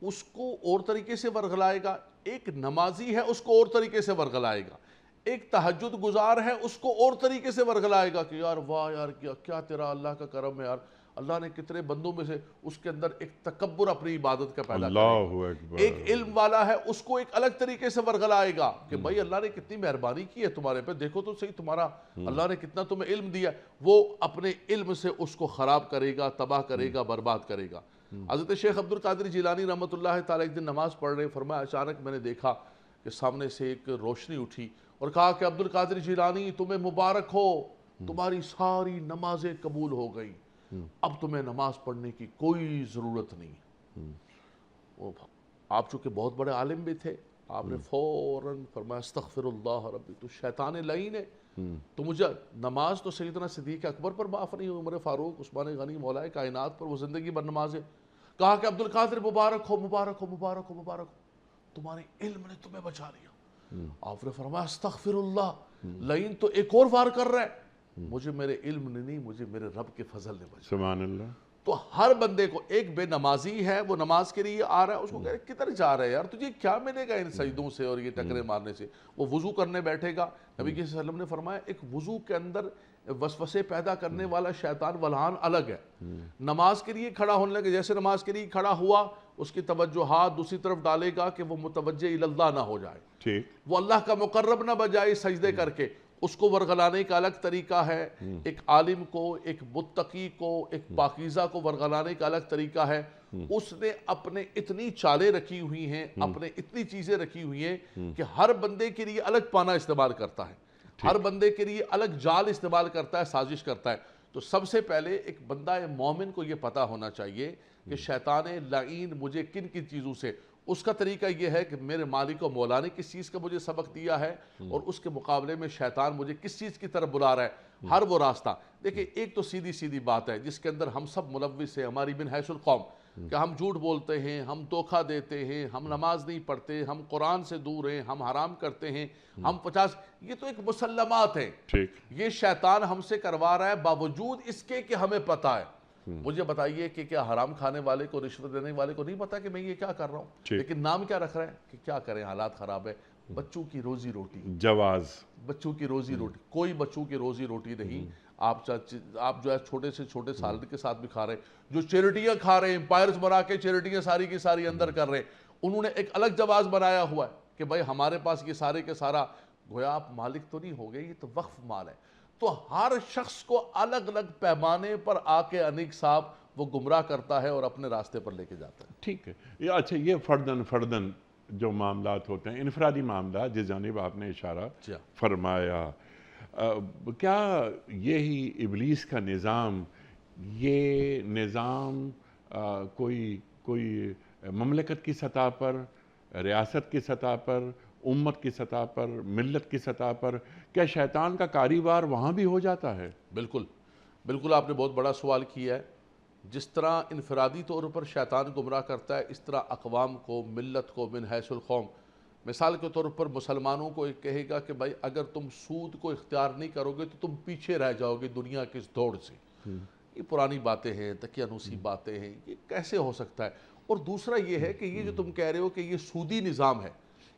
اس کو اور طریقے سے ورغلائے گا۔ ایک نمازی ہے، اس کو اور طریقے سے ورغلائے گا۔ ایک تہجد گزار ہے، اس کو اور طریقے سے ورغلائے گا کہ یار واہ یار کیا تیرا اللہ کا کرم ہے یار، اللہ نے کتنے بندوں میں سے اس کے اندر ایک تکبر اپنی عبادت کا پیدا کرے گا۔ اللہ اکبر۔ ایک علم والا ہے، اس کو ایک الگ طریقے سے ورغلائے گا کہ بھائی اللہ نے کتنی مہربانی کی ہے تمہارے پہ، دیکھو تو صحیح تمہارا اللہ نے کتنا تمہیں علم دیا۔ وہ اپنے علم سے اس کو خراب کرے گا، تباہ کرے گا، برباد کرے گا۔ حضرت شیخ عبد القادر جیلانی رحمۃ اللہ تعالیٰ ایک دن نماز پڑھ رہے، فرمایا اچانک میں نے دیکھا کہ سامنے سے ایک روشنی اٹھی اور کہا کہ عبد القادر جیلانی تمہیں مبارک ہو، تمہاری ساری نمازیں قبول ہو گئیں، اب تمہیں نماز پڑھنے کی کوئی ضرورت نہیں۔ آپ چونکہ بہت بڑے عالم بھی تھے، آپ نے فوراً فرمایا استغفر اللہ ربی، تو شیطان لعین ہے، تو مجھے نماز تو سیدنا صدیق اکبر پر معاف نہیں ہوئی، عمر فاروق، عثمان غنی، مولا کائنات پر وہ زندگی بھر نماز ہے. کہا کہ عبد القادر مبارک ہو مبارک ہو مبارک ہو مبارک ہو، تمہارے علم نے تمہیں بچا لیا. آپ نے فرمایا استغفر اللہ، لئین تو ایک اور وار کر رہا ہے. مجھے میرے علم نے نہیں، مجھے میرے رب کے فضل نے بچا. سبحان اللہ. تو ہر بندے کو، ایک بے نمازی ہے وہ نماز کے لیے آ رہا ہے، اس کو کہہ رہے کدھر جا رہے ہیں یار، تجھے کیا ملے گا ان سجدوں سے اور یہ ٹکرے مارنے سے. وہ وضو کرنے بیٹھے گا، نبی صلی اللہ علیہ وسلم نے فرمایا ایک وضو کے اندر وسوسے پیدا کرنے والا شیطان ولعان الگ ہے. نماز کے لیے کھڑا ہونے لگے، جیسے نماز کے لیے کھڑا ہوا اس کی توجہات دوسری طرف ڈالے گا کہ وہ متوجہ اللہ نہ ہو جائے، ٹھیک، وہ اللہ کا مقرب نہ بجائے سجدے کر کے. اس کو ورغلانے کا الگ طریقہ ہے. ایک عالم کو، ایک متقی کو، ایک پاکیزہ کو ورغلانے کا الگ طریقہ ہے. اس نے اپنے اتنی چالیں رکھی ہوئی ہیں، اپنے اتنی چیزیں رکھی ہوئی ہیں کہ ہر بندے کے لیے الگ پانا استعمال کرتا ہے، ہر بندے کے لیے الگ جال استعمال کرتا ہے، سازش کرتا ہے. تو سب سے پہلے ایک بندہ مومن کو یہ پتا ہونا چاہیے کہ شیطان لعین مجھے کن کن چیزوں سے، اس کا طریقہ یہ ہے کہ میرے مالک و مولا نے کس چیز کا مجھے سبق دیا ہے اور اس کے مقابلے میں شیطان مجھے کس چیز کی طرف بلا رہا ہے. ہر وہ راستہ دیکھیں، ایک تو سیدھی سیدھی بات ہے جس کے اندر ہم سب ملوث ہیں، ہماری من حیث القوم، کہ ہم جھوٹ بولتے ہیں، ہم دھوکہ دیتے ہیں، ہم نماز نہیں پڑھتے، ہم قرآن سے دور ہیں، ہم حرام کرتے ہیں، ہم 50، یہ تو ایک مسلمات ہیں. ٹھیک، یہ شیطان ہم سے کروا رہا ہے باوجود اس کے کہ ہمیں پتہ ہے. مجھے بتائیے کہ کیا حرام کھانے والے کو، رشوت دینے والے کو نہیں پتا کہ میں یہ کیا کر رہا ہوں؟ لیکن نام کیا رکھ رہا ہے کہ کیا کریں، حالات خراب ہے. بچوں کی روزی روٹی، جواز، بچوں کی روزی روٹی، کوئی بچوں کی روزی روٹی نہیں. آپ جو ہے چھوٹے سے چھوٹے سالن کے ساتھ بھی کھا رہے ہیں، جو چیریٹیاں کھا رہے ہیں، امپائرز بنا کے چیریٹیاں ساری کی ساری اندر کر رہے ہیں، انہوں نے ایک الگ جواز بنایا ہوا ہے کہ بھائی ہمارے پاس یہ سارے کے سارا، گویا آپ مالک تو نہیں ہو گئے، یہ تو وقف مال ہے. تو ہر شخص کو الگ الگ پیمانے پر آ کے انیک صاحب وہ گمراہ کرتا ہے اور اپنے راستے پر لے کے جاتا ہے. ٹھیک ہے. اچھا، یہ فردن جو معاملات ہوتے ہیں، انفرادی معاملات جس جانب آپ نے اشارہ فرمایا، کیا یہی ابلیس کا نظام، یہ نظام کوئی مملکت کی سطح پر، ریاست کی سطح پر، امت کی سطح پر، ملت کی سطح پر، کیا شیطان کا کاروبار وہاں بھی ہو جاتا ہے؟ بالکل بالکل، آپ نے بہت بڑا سوال کیا ہے. جس طرح انفرادی طور پر شیطان گمراہ کرتا ہے، اس طرح اقوام کو، ملت کو من حیث القوم. مثال کے طور پر مسلمانوں کو ایک کہے گا کہ بھائی اگر تم سود کو اختیار نہیں کرو گے تو تم پیچھے رہ جاؤ گے دنیا کی اس دوڑ سے. یہ پرانی باتیں ہیں، تقیانوسی باتیں ہیں، یہ کیسے ہو سکتا ہے؟ اور دوسرا یہ ہے کہ یہ جو تم کہہ رہے ہو کہ یہ سودی نظام ہے،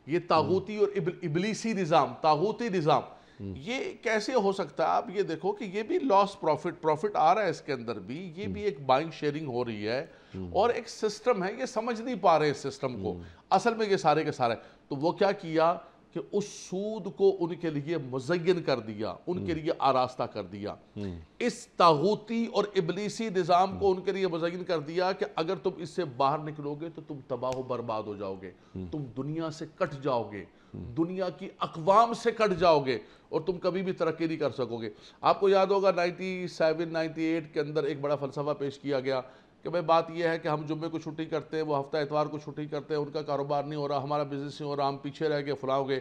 یہ طاغوتی اور ابلیسی نظام، طاغوتی نظام، یہ کیسے ہو سکتا ہے؟ آپ یہ دیکھو کہ یہ بھی لاس پروفٹ آ رہا ہے اس کے اندر بھی، یہ بھی ایک بائنگ شیئرنگ ہو رہی ہے اور ایک سسٹم ہے. یہ سمجھ نہیں پا رہے اس سسٹم کو، اصل میں یہ سارے کے سارے. تو وہ کیا کیا کہ اس سود کو ان کے لیے مزین کر دیا، ان کے لیے آراستہ کر دیا. اس طاغوتی اور ابلیسی نظام کو ان کے لیے مزین کر دیا کہ اگر تم اس سے باہر نکلو گے تو تم تباہ و برباد ہو جاؤ گے، تم دنیا سے کٹ جاؤ گے، دنیا کی اقوام سے کٹ جاؤ گے اور تم کبھی بھی ترقی نہیں کر سکو گے. آپ کو یاد ہوگا 97-98 کے اندر ایک بڑا فلسفہ پیش کیا گیا کہ بھائی بات یہ ہے کہ ہم جمعے کو چھٹی کرتے ہیں، وہ ہفتہ اتوار کو چھٹی کرتے ہیں، ان کا کاروبار نہیں ہو رہا، ہمارا بزنس نہیں ہو رہا، ہم پیچھے رہ گئے، فلاں ہو گئے.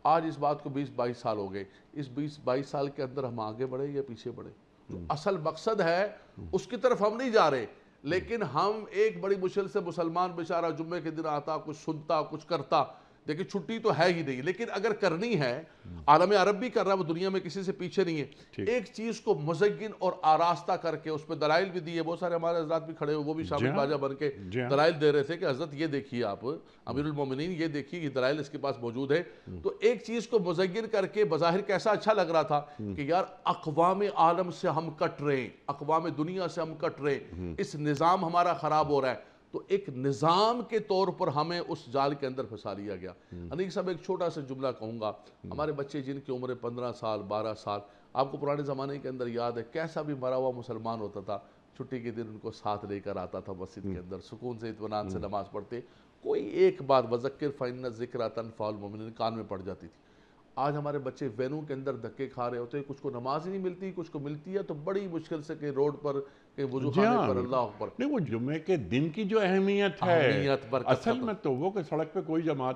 آج اس بات کو 20-22 سال ہو گئے. اس 20-22 سال کے اندر ہم آگے بڑھے یا پیچھے بڑھے؟ جو اصل مقصد ہے اس کی طرف ہم نہیں جا رہے، لیکن ہم ایک بڑی مشکل سے مسلمان بیچارہ جمعے کے دن آتا، کچھ سنتا، کچھ کرتا. دیکھیں چھٹی تو ہے ہی نہیں، لیکن اگر کرنی ہے، عالم عرب بھی کر رہا ہے، وہ دنیا میں کسی سے پیچھے نہیں ہے. ایک چیز کو مزین اور آراستہ کر کے اس پہ دلائل بھی دیے. بہت سارے ہمارے حضرات بھی کھڑے ہوئے، وہ بھی شامل باجہ بن کے دلائل دے رہے تھے کہ حضرت یہ دیکھیے، آپ امیر المومنین یہ دیکھیے، یہ دلائل اس کے پاس موجود ہے. تو ایک چیز کو مزین کر کے بظاہر کیسا اچھا لگ رہا تھا کہ یار اقوام عالم سے ہم کٹ رہے ہیں، اقوام دنیا سے ہم کٹ رہے ہیں، اس نظام ہمارا خراب ہو رہا ہے. تو ایک نظام کے طور پر ہمیں اس جال کے اندر پھنسا لیا گیا. انیک صاحب ایک چھوٹا سا جملہ کہوں گا. ہمارے بچے جن کی عمر 15 سال 12 سال، آپ کو پرانے زمانے کے اندر یاد ہے کیسا بھی مرا ہوا مسلمان ہوتا تھا، چھٹی کے دن ان کو ساتھ لے کر آتا تھا مسجد کے اندر، سکون سے اطمینان سے نماز پڑھتے. کوئی ایک بات وذکر فإن الذکریٰ تنفع المؤمنین کان میں پڑ جاتی تھی. آج ہمارے بچے وینوں کے اندر دھکے کھا رہے ہوتے ہیں، کچھ کو نماز ہی نہیں ملتی، کچھ کو ملتی ہے تو بڑی مشکل سے کہ روڈ پر، کہ وضو خانے پر، اللہ اکبر. نہیں، وہ جمعے کے دن کی جو اہمیت ہے اصل میں تو وہ کہ سڑک پہ کوئی جماعت.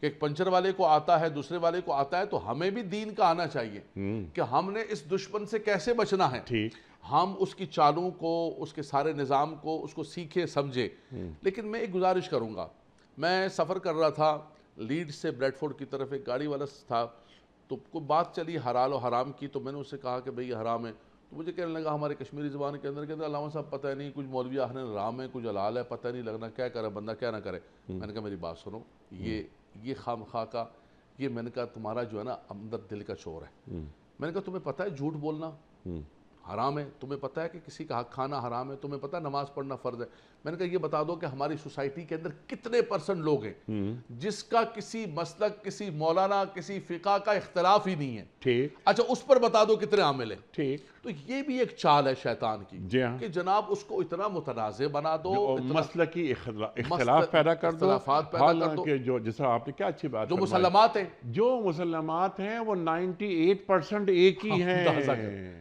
کہ ایک پنچر والے کو آتا ہے، دوسرے والے کو آتا ہے، تو ہمیں بھی دین کا آنا چاہیے کہ ہم نے اس دشمن سے کیسے بچنا ہے، ٹھیک، ہم اس کی چالوں کو، اس کے سارے نظام کو، اس کو سیکھیں سمجھیں۔ لیکن میں ایک گزارش کروں گا، میں سفر کر رہا تھا لیڈ سے بریڈ فورڈ کی طرف، ایک گاڑی والا تھا، تو کوئی بات چلی حلال و حرام کی، تو میں نے اس سے کہا کہ بھئی یہ حرام ہے، تو مجھے کہنے لگا ہمارے کشمیری زبان کے اندر، کہتے ہیں علامہ صاحب پتہ نہیں، کچھ مولوی آخر حرام ہے، کچھ حلال ہے، پتہ نہیں لگنا کیا کرے بندہ کیا نہ کرے۔ میں نے کہا میری بات سنو، یہ خام خواہ کا، یہ میں نے کہا تمہارا جو ہے نا اندر دل کا شور ہے۔ میں نے کہا تمہیں پتہ ہے جھوٹ بولنا حرام ہے، تمہیں پتہ ہے کہ کسی کا حق کھانا حرام ہے، تمہیں پتہ ہے نماز پڑھنا فرض ہے۔ میں نے کہا یہ بتا دو کہ ہماری سوسائٹی کے اندر کتنے پرسنٹ لوگ ہیں جس کا کسی مسلک، کسی مولانا، کسی فقہ کا اختلاف ہی نہیں ہے، ٹھیک، اچھا اس پر بتا دو کتنے عامل ہیں۔ ٹھیک، تو یہ بھی ایک چال ہے شیطان کی جی ہاں، کہ جناب اس کو اتنا متنازع بنا دو، مسلکی اختلاف پیدا کر دو، اختلافات پیدا کر دو، حالانکہ جو جس آپ نے کیا اچھی بات جو فرمائی، مسلمات ہیں جو مسلمات ہیں وہ 98% ایک ہی اندازہ ہیں،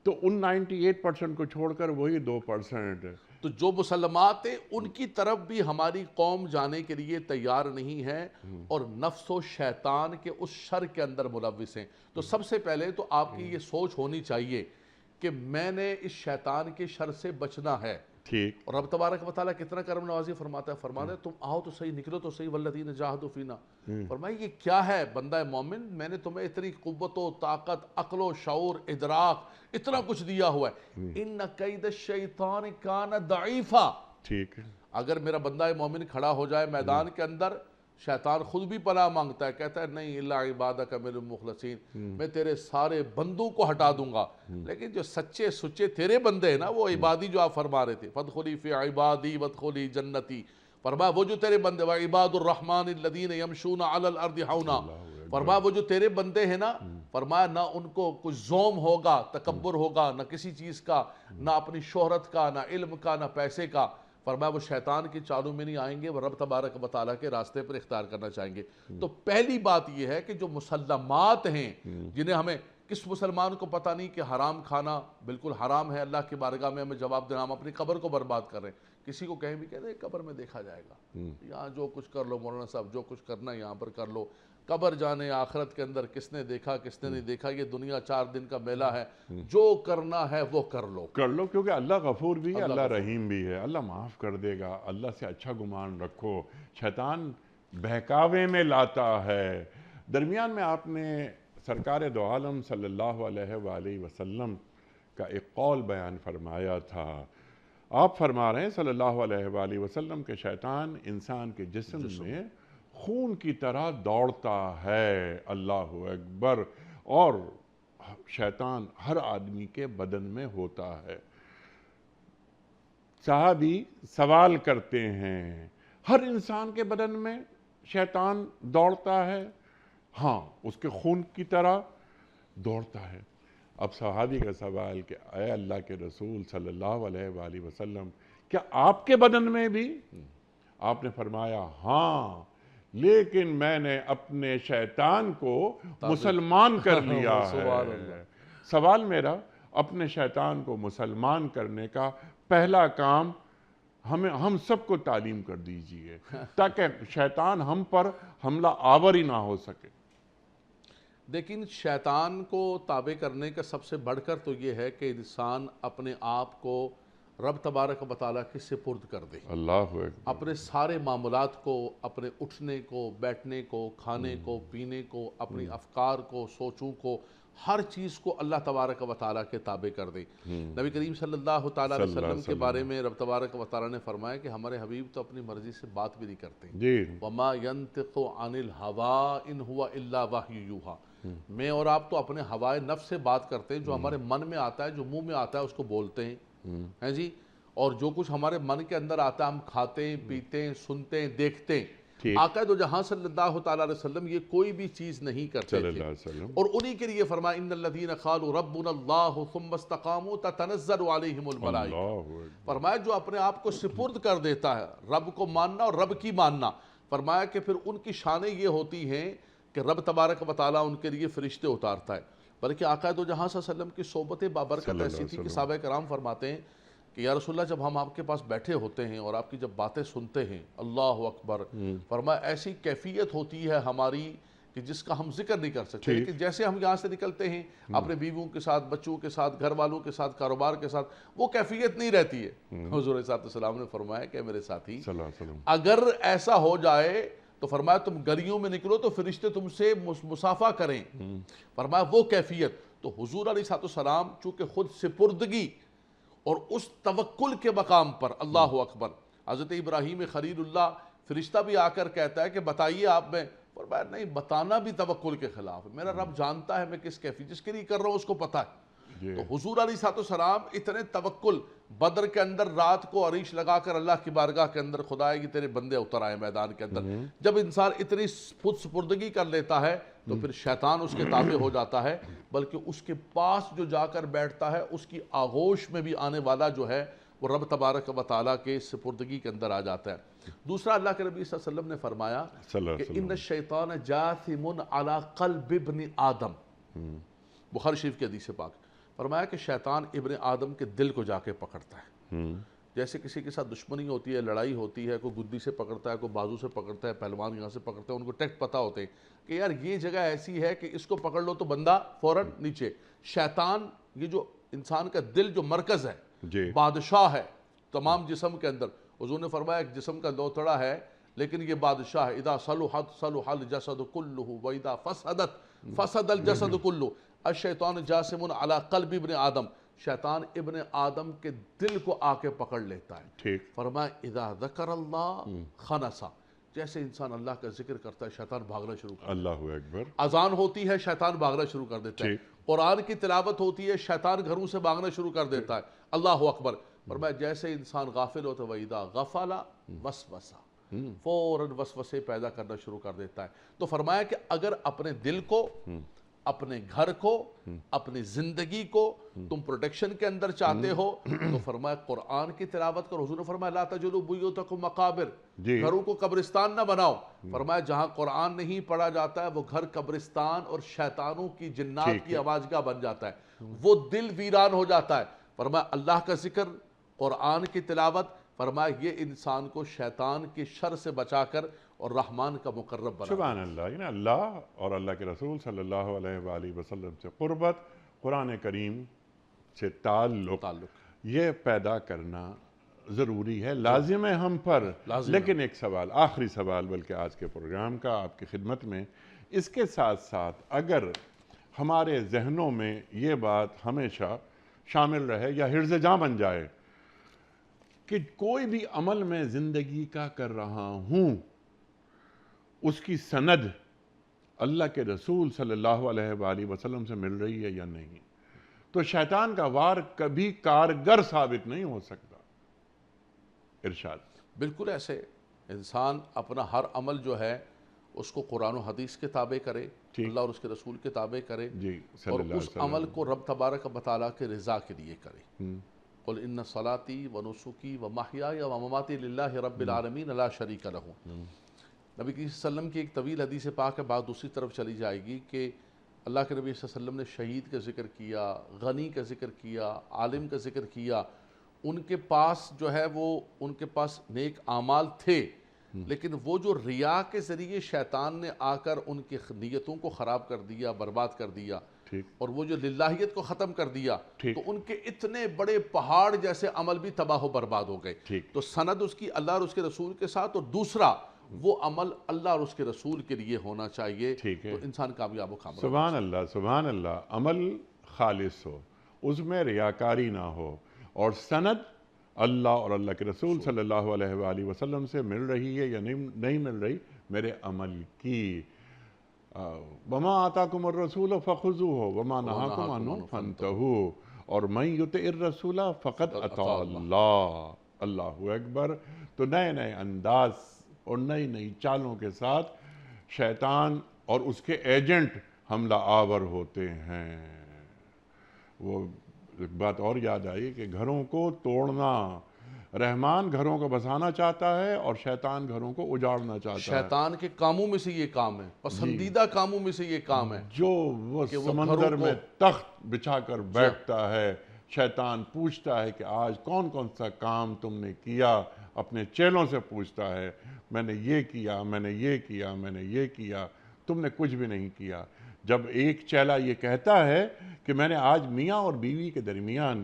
تو ان 98% کو چھوڑ کر وہی 2%۔ تو جو مسلمات ہیں ان کی طرف بھی ہماری قوم جانے کے لیے تیار نہیں ہے، اور نفس و شیطان کے اس شر کے اندر ملوث ہیں۔ تو سب سے پہلے تو آپ کی یہ سوچ ہونی چاہیے کہ میں نے اس شیطان کے شر سے بچنا ہے۔ ٹھیک، اور رب تبارک و تعالیٰ کتنا کرم نوازی فرماتا ہے تم آؤ تو صحیح، نکلو تو صحیح، والذین جاہدوا فینا۔ فرمایا یہ کیا ہے بندہ مومن، میں نے تمہیں اتنی قوت و طاقت، عقل و شعور، ادراک، اتنا کچھ دیا ہوا ہے۔ ان کید الشیطان کان ضعیفا، ٹھیک ہے، اگر میرا بندہ مومن کھڑا ہو جائے میدان کے اندر، شیطان خود بھی پناہ مانگتا ہے، کہتا ہے نہیں الا عبادک من المخلصین، میں تیرے سارے بندوں کو ہٹا دوں گا، لیکن جو سچے سچے تیرے بندے ہیں نا، وہ عبادی جو آپ فرما رہے تھے، فادخلی فی عبادی وادخلی جنتی، فرمایا وہ جو تیرے بندے، وعباد الرحمن الذین یمشون علی الارض ہونا، فرمایا وہ جو تیرے بندے ہیں نا، فرمایا نہ ان کو کچھ زوم ہوگا، تکبر ہوگا، نہ کسی چیز کا، نہ اپنی شہرت کا، نہ علم کا، نہ پیسے کا، فرمایا وہ شیطان کی چالوں میں نہیں آئیں گے، وہ رب تبارک و تعالیٰ کے راستے پر اختیار کرنا چاہیں گے۔ تو پہلی بات یہ ہے کہ جو مسلمات ہیں، جنہیں ہمیں، کس مسلمان کو پتہ نہیں کہ حرام کھانا بالکل حرام ہے، اللہ کی بارگاہ میں ہمیں جواب دینا، ہم اپنی قبر کو برباد کر رہے ہیں۔ کسی کو کہیں بھی کہتے ہیں قبر میں دیکھا جائے گا، یہاں جو کچھ کر لو مولانا صاحب، جو کچھ کرنا ہے یہاں پر کر لو، قبر جانے آخرت کے اندر کس نے دیکھا کس نے نہیں دیکھا، یہ دنیا 4 دن کا میلہ ہے، جو کرنا ہے وہ کر لو، کیونکہ اللہ غفور بھی ہے، اللہ رحیم بھی ہے، اللہ معاف کر دے گا، اللہ سے اچھا گمان رکھو۔ شیطان بہکاوے میں لاتا ہے۔ درمیان میں آپ نے سرکار دو عالم صلی اللہ علیہ وآلہ وسلم کا ایک قول بیان فرمایا تھا۔ آپ فرما رہے ہیں صلی اللہ علیہ وآلہ وسلم کہ شیطان انسان کے جسم میں خون کی طرح دوڑتا ہے، اللہ اکبر، اور شیطان ہر آدمی کے بدن میں ہوتا ہے۔ صحابی سوال کرتے ہیں ہر انسان کے بدن میں شیطان دوڑتا ہے؟ ہاں، اس کے خون کی طرح دوڑتا ہے۔ اب صحابی کا سوال کہ اے اللہ کے رسول صلی اللہ علیہ وآلہ وسلم، کیا آپ کے بدن میں بھی؟ آپ نے فرمایا ہاں، لیکن میں نے اپنے شیطان کو مسلمان کر لیا ہے۔ سوال میرا، اپنے شیطان کو مسلمان کرنے کا پہلا کام ہم سب کو تعلیم کر دیجئے، تاکہ شیطان ہم پر حملہ آور ہی نہ ہو سکے۔ لیکن شیطان کو تابع کرنے کا سب سے بڑھ کر تو یہ ہے کہ انسان اپنے آپ کو رب تبارک و تعالیٰ کے سپرد کر دے، اللہ اکبر، اپنے سارے معاملات کو، اپنے اٹھنے کو، بیٹھنے کو، کھانے کو، پینے کو، اپنی افکار کو، سوچوں کو، ہر چیز کو اللہ تبارک و تعالیٰ کے تابع کر دے۔ نبی کریم صلی اللہ تعالیٰ علیہ وسلم کے بارے میں رب تبارک و تعالیٰ نے فرمایا کہ ہمارے حبیب تو اپنی مرضی سے بات بھی نہیں کرتے، جی، وَمَا يَنْتِقُ عَنِ الْهَوَىٰ إِنْ هُوَ إِلَّا وَحْيٌ يُوحَىٰ، میں اور آپ تو اپنے ہوائے نفس سے بات کرتے ہیں، جو ہمارے من میں آتا ہے، جو منہ میں آتا ہے اس کو بولتے ہیں جی، اور جو کچھ ہمارے من کے اندر آتا ہے ہم کھاتے ہیں، پیتے ہیں، سنتے ہیں، دیکھتے ہیں۔ آقا دو جہاں صلی اللہ تعالیٰ علیہ وسلم یہ کوئی بھی چیز نہیں کرتے صلی اللہ تھے، علیہ وسلم، اور انہی کے لیے فرمایا ان الذین قالوا ربنا اللہ ثم استقاموا تتنزل علیہم الملائکہ، اللہ اکبر، فرمایا جو اپنے آپ کو سپرد کر دیتا ہے، رب کو ماننا اور رب کی ماننا، فرمایا کہ پھر ان کی شانیں یہ ہوتی ہیں کہ رب تبارک و تعالیٰ ان کے لیے فرشتے اتارتا ہے۔ بلکہ آقا دو جہاں صلی اللہ علیہ وسلم کی صحبت بابرکت ایسی تھی کہ صحابہ کرام فرماتے ہیں کہ یا رسول اللہ جب ہم آپ کے پاس بیٹھے ہوتے ہیں اور آپ کی جب باتیں سنتے ہیں، اللہ اکبر، فرمایا ایسی کیفیت ہوتی ہے ہماری کہ جس کا ہم ذکر نہیں کر سکتے، لیکن جیسے ہم یہاں سے نکلتے ہیں اپنے بیویوں کے ساتھ، بچوں کے ساتھ، گھر والوں کے ساتھ، کاروبار کے ساتھ، وہ کیفیت نہیں رہتی ہے۔ حضور صلی اللہ علیہ وسلم نے فرمایا کہ میرے ساتھی صلی اللہ علیہ وسلم، اگر ایسا ہو جائے تو فرمایا تم گلیوں میں نکلو تو فرشتے تم سے مصافحہ کریں، فرمایا وہ کیفیت۔ تو حضور علیہ السلام چونکہ خود سپردگی اور اس توکل کے مقام پر، اللہ اکبر، حضرت ابراہیم خلیل اللہ، فرشتہ بھی آ کر کہتا ہے کہ بتائیے آپ میں، فرمایا نہیں، بتانا بھی توکل کے خلاف ہے، میرا رب جانتا ہے میں کس کیفیت جس کے لیے کر رہا ہوں اس کو پتہ ہے۔ تو حضور علیہ السلام اتنے توکل، بدر کے اندر رات کو عریش لگا کر اللہ کی بارگاہ کے اندر، خدائے کہ تیرے بندے اتر آئے میدان کے اندر۔ جب انسان اتنی خود سپردگی کر لیتا ہے تو پھر شیطان اس کے تابع ہو جاتا ہے، بلکہ اس کے پاس جو جا کر بیٹھتا ہے اس کی آغوش میں بھی آنے والا جو ہے وہ رب تبارک و تعالیٰ کے سپردگی کے اندر آ جاتا ہے۔ دوسرا اللہ کے نبی صلی اللہ علیہ وسلم نے فرمایا کہ ان الشیطان جاثم علی قلب ابن آدم، بخاری شریف کی حدیث پاک، فرمایا کہ شیطان ابن آدم کے دل کو جا کے پکڑتا ہے۔ جیسے کسی کے ساتھ دشمنی ہوتی ہے، لڑائی ہوتی ہے، کوئی گدی سے پکڑتا ہے، کوئی بازو سے پکڑتا ہے، پہلوان یہاں سے پکڑتا ہے، ان کو ٹیکٹ پتہ ہوتے ہیں کہ یار یہ جگہ ایسی ہے کہ اس کو پکڑ لو تو بندہ فوراً نیچے۔ شیطان، یہ جو انسان کا دل جو مرکز ہے، بادشاہ ہے تمام جسم کے اندر، حضور نے فرمایا ایک جسم کا لوتڑا ہے لیکن یہ بادشاہ ہے، اذا صلحت صلح الجسد کلہ واذا فسدت فسد الجسد کلہ۔ الشیطان جاسم علی قلب ابن آدم، شیطان ابن آدم کے دل کو آ کے پکڑ لیتا ہے۔ فرمایا اذا ذکر اللہ خنسا، جیسے انسان اللہ کا ذکر کرتا ہے شیطان بھاگنا شروع کرتا ہے۔ اللہ اکبر، اذان ہوتی ہے شیطان بھاگنا شروع کر دیتا ہے، قرآن کی تلاوت ہوتی ہے شیطان گھروں سے بھاگنا شروع کر دیتا ہے، اللہ اکبر۔ فرمایا جیسے انسان غافل ہوتا ہے وَإِذَا غَفَلَ وَسْوَسَ، فوراً وسوسے پیدا کرنا شروع کر دیتا ہے۔ تو فرمایا کہ اگر اپنے دل کو، اپنے گھر کو، اپنی زندگی کو تم پروٹیکشن کے اندر چاہتے ہو تو فرمایا قرآن کی تلاوت کرو۔ حضور نے فرمایا لا تجعلوا بیوتکم مقابر، گھروں کو قبرستان نہ بناؤ۔ فرمایا جہاں قرآن نہیں پڑھا جاتا ہے وہ گھر قبرستان اور شیطانوں کی، جنات کی آواز گاہ بن جاتا ہے، وہ دل ویران ہو جاتا ہے۔ فرمایا اللہ کا ذکر، قرآن کی تلاوت، فرمایا یہ انسان کو شیطان کی شر سے بچا کر اور رحمان کا مقرب بنا۔ سبحان اللہ، یعنی اللہ اور اللہ کے رسول صلی اللہ علیہ وآلہ وسلم سے قربت، قرآن کریم سے تعلق، یہ پیدا کرنا ضروری ہے، لازم ہے ہم پر۔ لیکن ایک سوال، آخری سوال بلکہ آج کے پروگرام کا آپ کی خدمت میں، اس کے ساتھ ساتھ اگر ہمارے ذہنوں میں یہ بات ہمیشہ شامل رہے یا حرز جاں بن جائے کہ کوئی بھی عمل میں زندگی کا کر رہا ہوں، اس کی سند اللہ کے رسول صلی اللہ علیہ وآلہ وسلم سے مل رہی ہے یا نہیں، تو شیطان کا وار کبھی کارگر ثابت نہیں ہو سکتا۔ ارشاد۔ بالکل ایسے انسان اپنا ہر عمل جو ہے اس کو قرآن و حدیث کے تابع کرے، اللہ اور اس کے رسول کے تابع کرے، اور اس عمل کو رب تبارک و تعالیٰ کے رضا کے لیے کرے۔ قل ان صلاتي ونسكي ومحياي ومماتي لله رب العالمین لا شریک لہ۔ نبی کریم صلی اللہ علیہ وسلم کی ایک طویل حدیث پاک ہے، بات دوسری طرف چلی جائے گی کہ اللہ کے نبی صلی اللہ علیہ وسلم نے شہید کا ذکر کیا، غنی کا ذکر کیا، عالم کا ذکر کیا۔ ان کے پاس جو ہے وہ ان کے پاس نیک اعمال تھے، لیکن وہ جو ریا کے ذریعے شیطان نے آ کر ان کی نیتوں کو خراب کر دیا، برباد کر دیا، اور وہ جو للہیت کو ختم کر دیا، تو ان کے اتنے بڑے پہاڑ جیسے عمل بھی تباہ و برباد ہو گئے۔ تو سند اس کی اللہ اور اس کے رسول کے ساتھ، اور دوسرا وہ عمل اللہ اور اس کے رسول کے لیے ہونا چاہیے، تو انسان کامیاب و کامیاب۔ سبحان اللہ، سبحان اللہ۔ عمل خالص ہو، اس میں ریاکاری نہ ہو، اور سند اللہ اور اللہ کے رسول صلی اللہ علیہ وآلہ وسلم سے مل رہی ہے یا نہیں مل رہی میرے عمل کی۔ وما آتاکم الرسول فخذوہ وما نہاکم عنہ فانتہوا، اور من یطع الرسول فقد اطاع اللہ۔ اللہ اکبر۔ تو نئے نئے انداز اور نئی نئی چالوں کے ساتھ شیطان اور اس کے ایجنٹ حملہ آور ہوتے ہیں۔ وہ ایک بات اور یاد آئی کہ گھروں کو توڑنا، رحمان گھروں کو بسانا چاہتا ہے اور شیطان گھروں کو اجاڑنا چاہتا ہے۔ شیطان کے کاموں میں سے یہ کام ہے، پسندیدہ کاموں میں سے یہ کام ہے، جو وہ سمندر میں تخت بچھا کر بیٹھتا ہے شیطان پوچھتا ہے کہ آج کون کون سا کام تم نے کیا، اپنے چیلوں سے پوچھتا ہے، میں نے یہ کیا، میں نے یہ کیا، میں نے یہ کیا، تم نے کچھ بھی نہیں کیا۔ جب ایک چیلا یہ کہتا ہے کہ میں نے آج میاں اور بیوی کے درمیان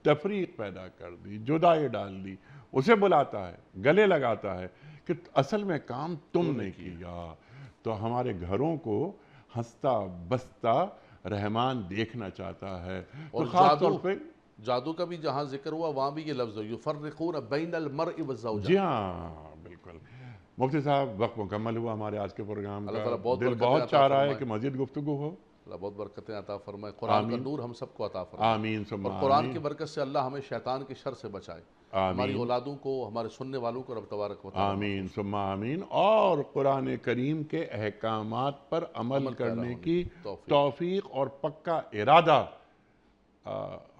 تفریق پیدا کر دی، جدائی ڈال دی، اسے بلاتا ہے، گلے لگاتا ہے کہ اصل میں کام تم نے کیا۔ تو ہمارے گھروں کو ہنستا بستا رحمان دیکھنا چاہتا ہے۔ اور تو خاص طور پہ جادو کا بھی جہاں ذکر ہوا وہاں بھی یہ لفظ ہے یفرقون بین المرء والزوجہ۔ جی ہاں بالکل۔ مفتی صاحب وقت مکمل ہوا ہمارے آج کے پروگرام اللہ کا، تعالیٰ بہت دل برکتیں بہت عطا چاہ رہا ہے فرمائے۔ کہ مزید گفتگو ہو۔ اللہ بہت برکتیں عطا فرمائے، قرآن کا نور ہم سب کو عطا فرمائے، آمین ثم اور قرآن آمین۔ کی برکت سے اللہ ہمیں شیطان کی شر سے بچائے، ہماری اولادوں کو، ہمارے سننے والوں کو رب تبارک و تعالیٰ آمین ثم آمین، اور قرآن کریم کے احکامات پر عمل کرنے کی توفیق اور پکا ارادہ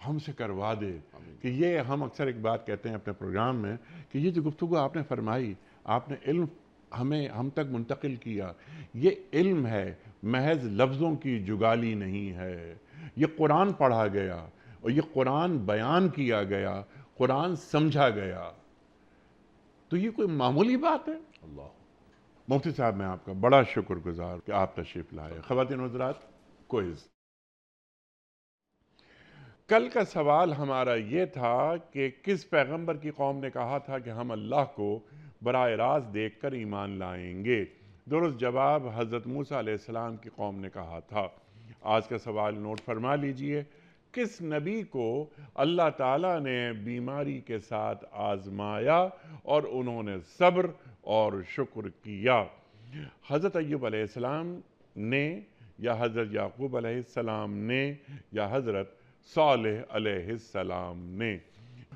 ہم سے کروا دے۔ کہ یہ ہم اکثر ایک بات کہتے ہیں اپنے پروگرام میں کہ یہ جو گفتگو آپ نے فرمائی، آپ نے علم ہم تک منتقل کیا، یہ علم ہے، محض لفظوں کی جگالی نہیں ہے۔ یہ قرآن پڑھا گیا اور یہ قرآن بیان کیا گیا، قرآن سمجھا گیا، تو یہ کوئی معمولی بات ہے؟ اللہ۔ مفتی صاحب میں آپ کا بڑا شکر گزار کہ آپ تشریف لائے۔ خواتین و حضرات، کوئز۔ کل کا سوال ہمارا یہ تھا کہ کس پیغمبر کی قوم نے کہا تھا کہ ہم اللہ کو براہ راست دیکھ کر ایمان لائیں گے؟ درست جواب حضرت موسیٰ علیہ السلام کی قوم نے کہا تھا۔ آج کا سوال نوٹ فرما لیجئے، کس نبی کو اللہ تعالیٰ نے بیماری کے ساتھ آزمایا اور انہوں نے صبر اور شکر کیا؟ حضرت ایوب علیہ السلام نے، یا حضرت یعقوب علیہ السلام نے، یا حضرت صالح علیہ السلام نے؟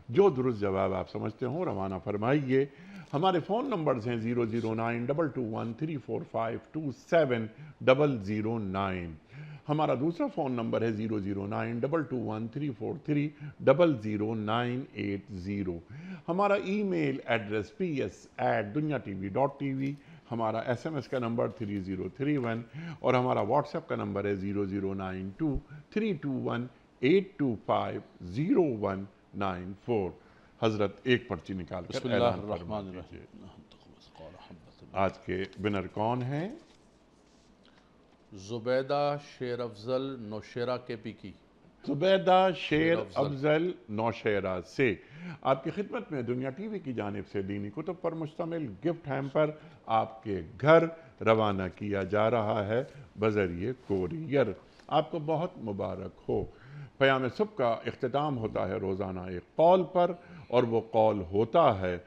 جو درست جواب آپ سمجھتے ہوں روانہ فرمائیے۔ ہمارے فون نمبرز ہیں 00922134527 ہمارا دوسرا فون نمبر ہے 009221343000980 ہمارا ای میل ایڈریس ps@dunyatv.tv ہمارا SMS کا نمبر 3031 اور ہمارا واٹس ایپ کا نمبر ہے 009232182509194۔ حضرت ایک پرچی نکال کر بسم اللہ اعلان الرحمن فرما دیجئے۔ الرحیم۔ آج کے ونر کون ہیں؟ زبیدہ شیر افضل نوشیرہ کے پی کی۔ زبیدہ شیر افضل نوشیرہ سے آپ کی خدمت میں دنیا ٹی وی کی جانب سے دینی کتب پر مشتمل گفٹ ہیمپر آپ کے گھر روانہ کیا جا رہا ہے بذریعہ کوریئر۔ آپ کو بہت مبارک ہو۔ پیام صبح کا اختتام ہوتا ہے روزانہ ایک قول پر، اور وہ قول ہوتا ہے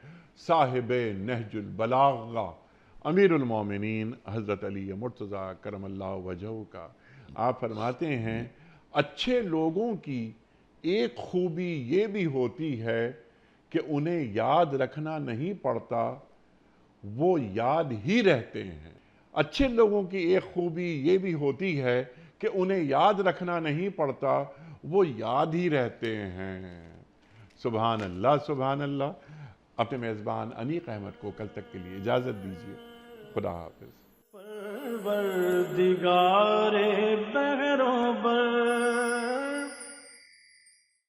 صاحب نہج البلاغہ امیر المومنین حضرت علی مرتضیٰ کرم اللہ وجہہ کا۔ آپ فرماتے ہیں اچھے لوگوں کی ایک خوبی یہ بھی ہوتی ہے کہ انہیں یاد رکھنا نہیں پڑتا، وہ یاد ہی رہتے ہیں۔ اچھے لوگوں کی ایک خوبی یہ بھی ہوتی ہے کہ انہیں یاد رکھنا نہیں پڑتا، وہ یاد ہی رہتے ہیں۔ سبحان اللہ سبحان اللہ۔ اپنے میزبان انیق احمد کو کل تک کے لیے اجازت دیجیے۔ خدا حافظ۔ پروردگار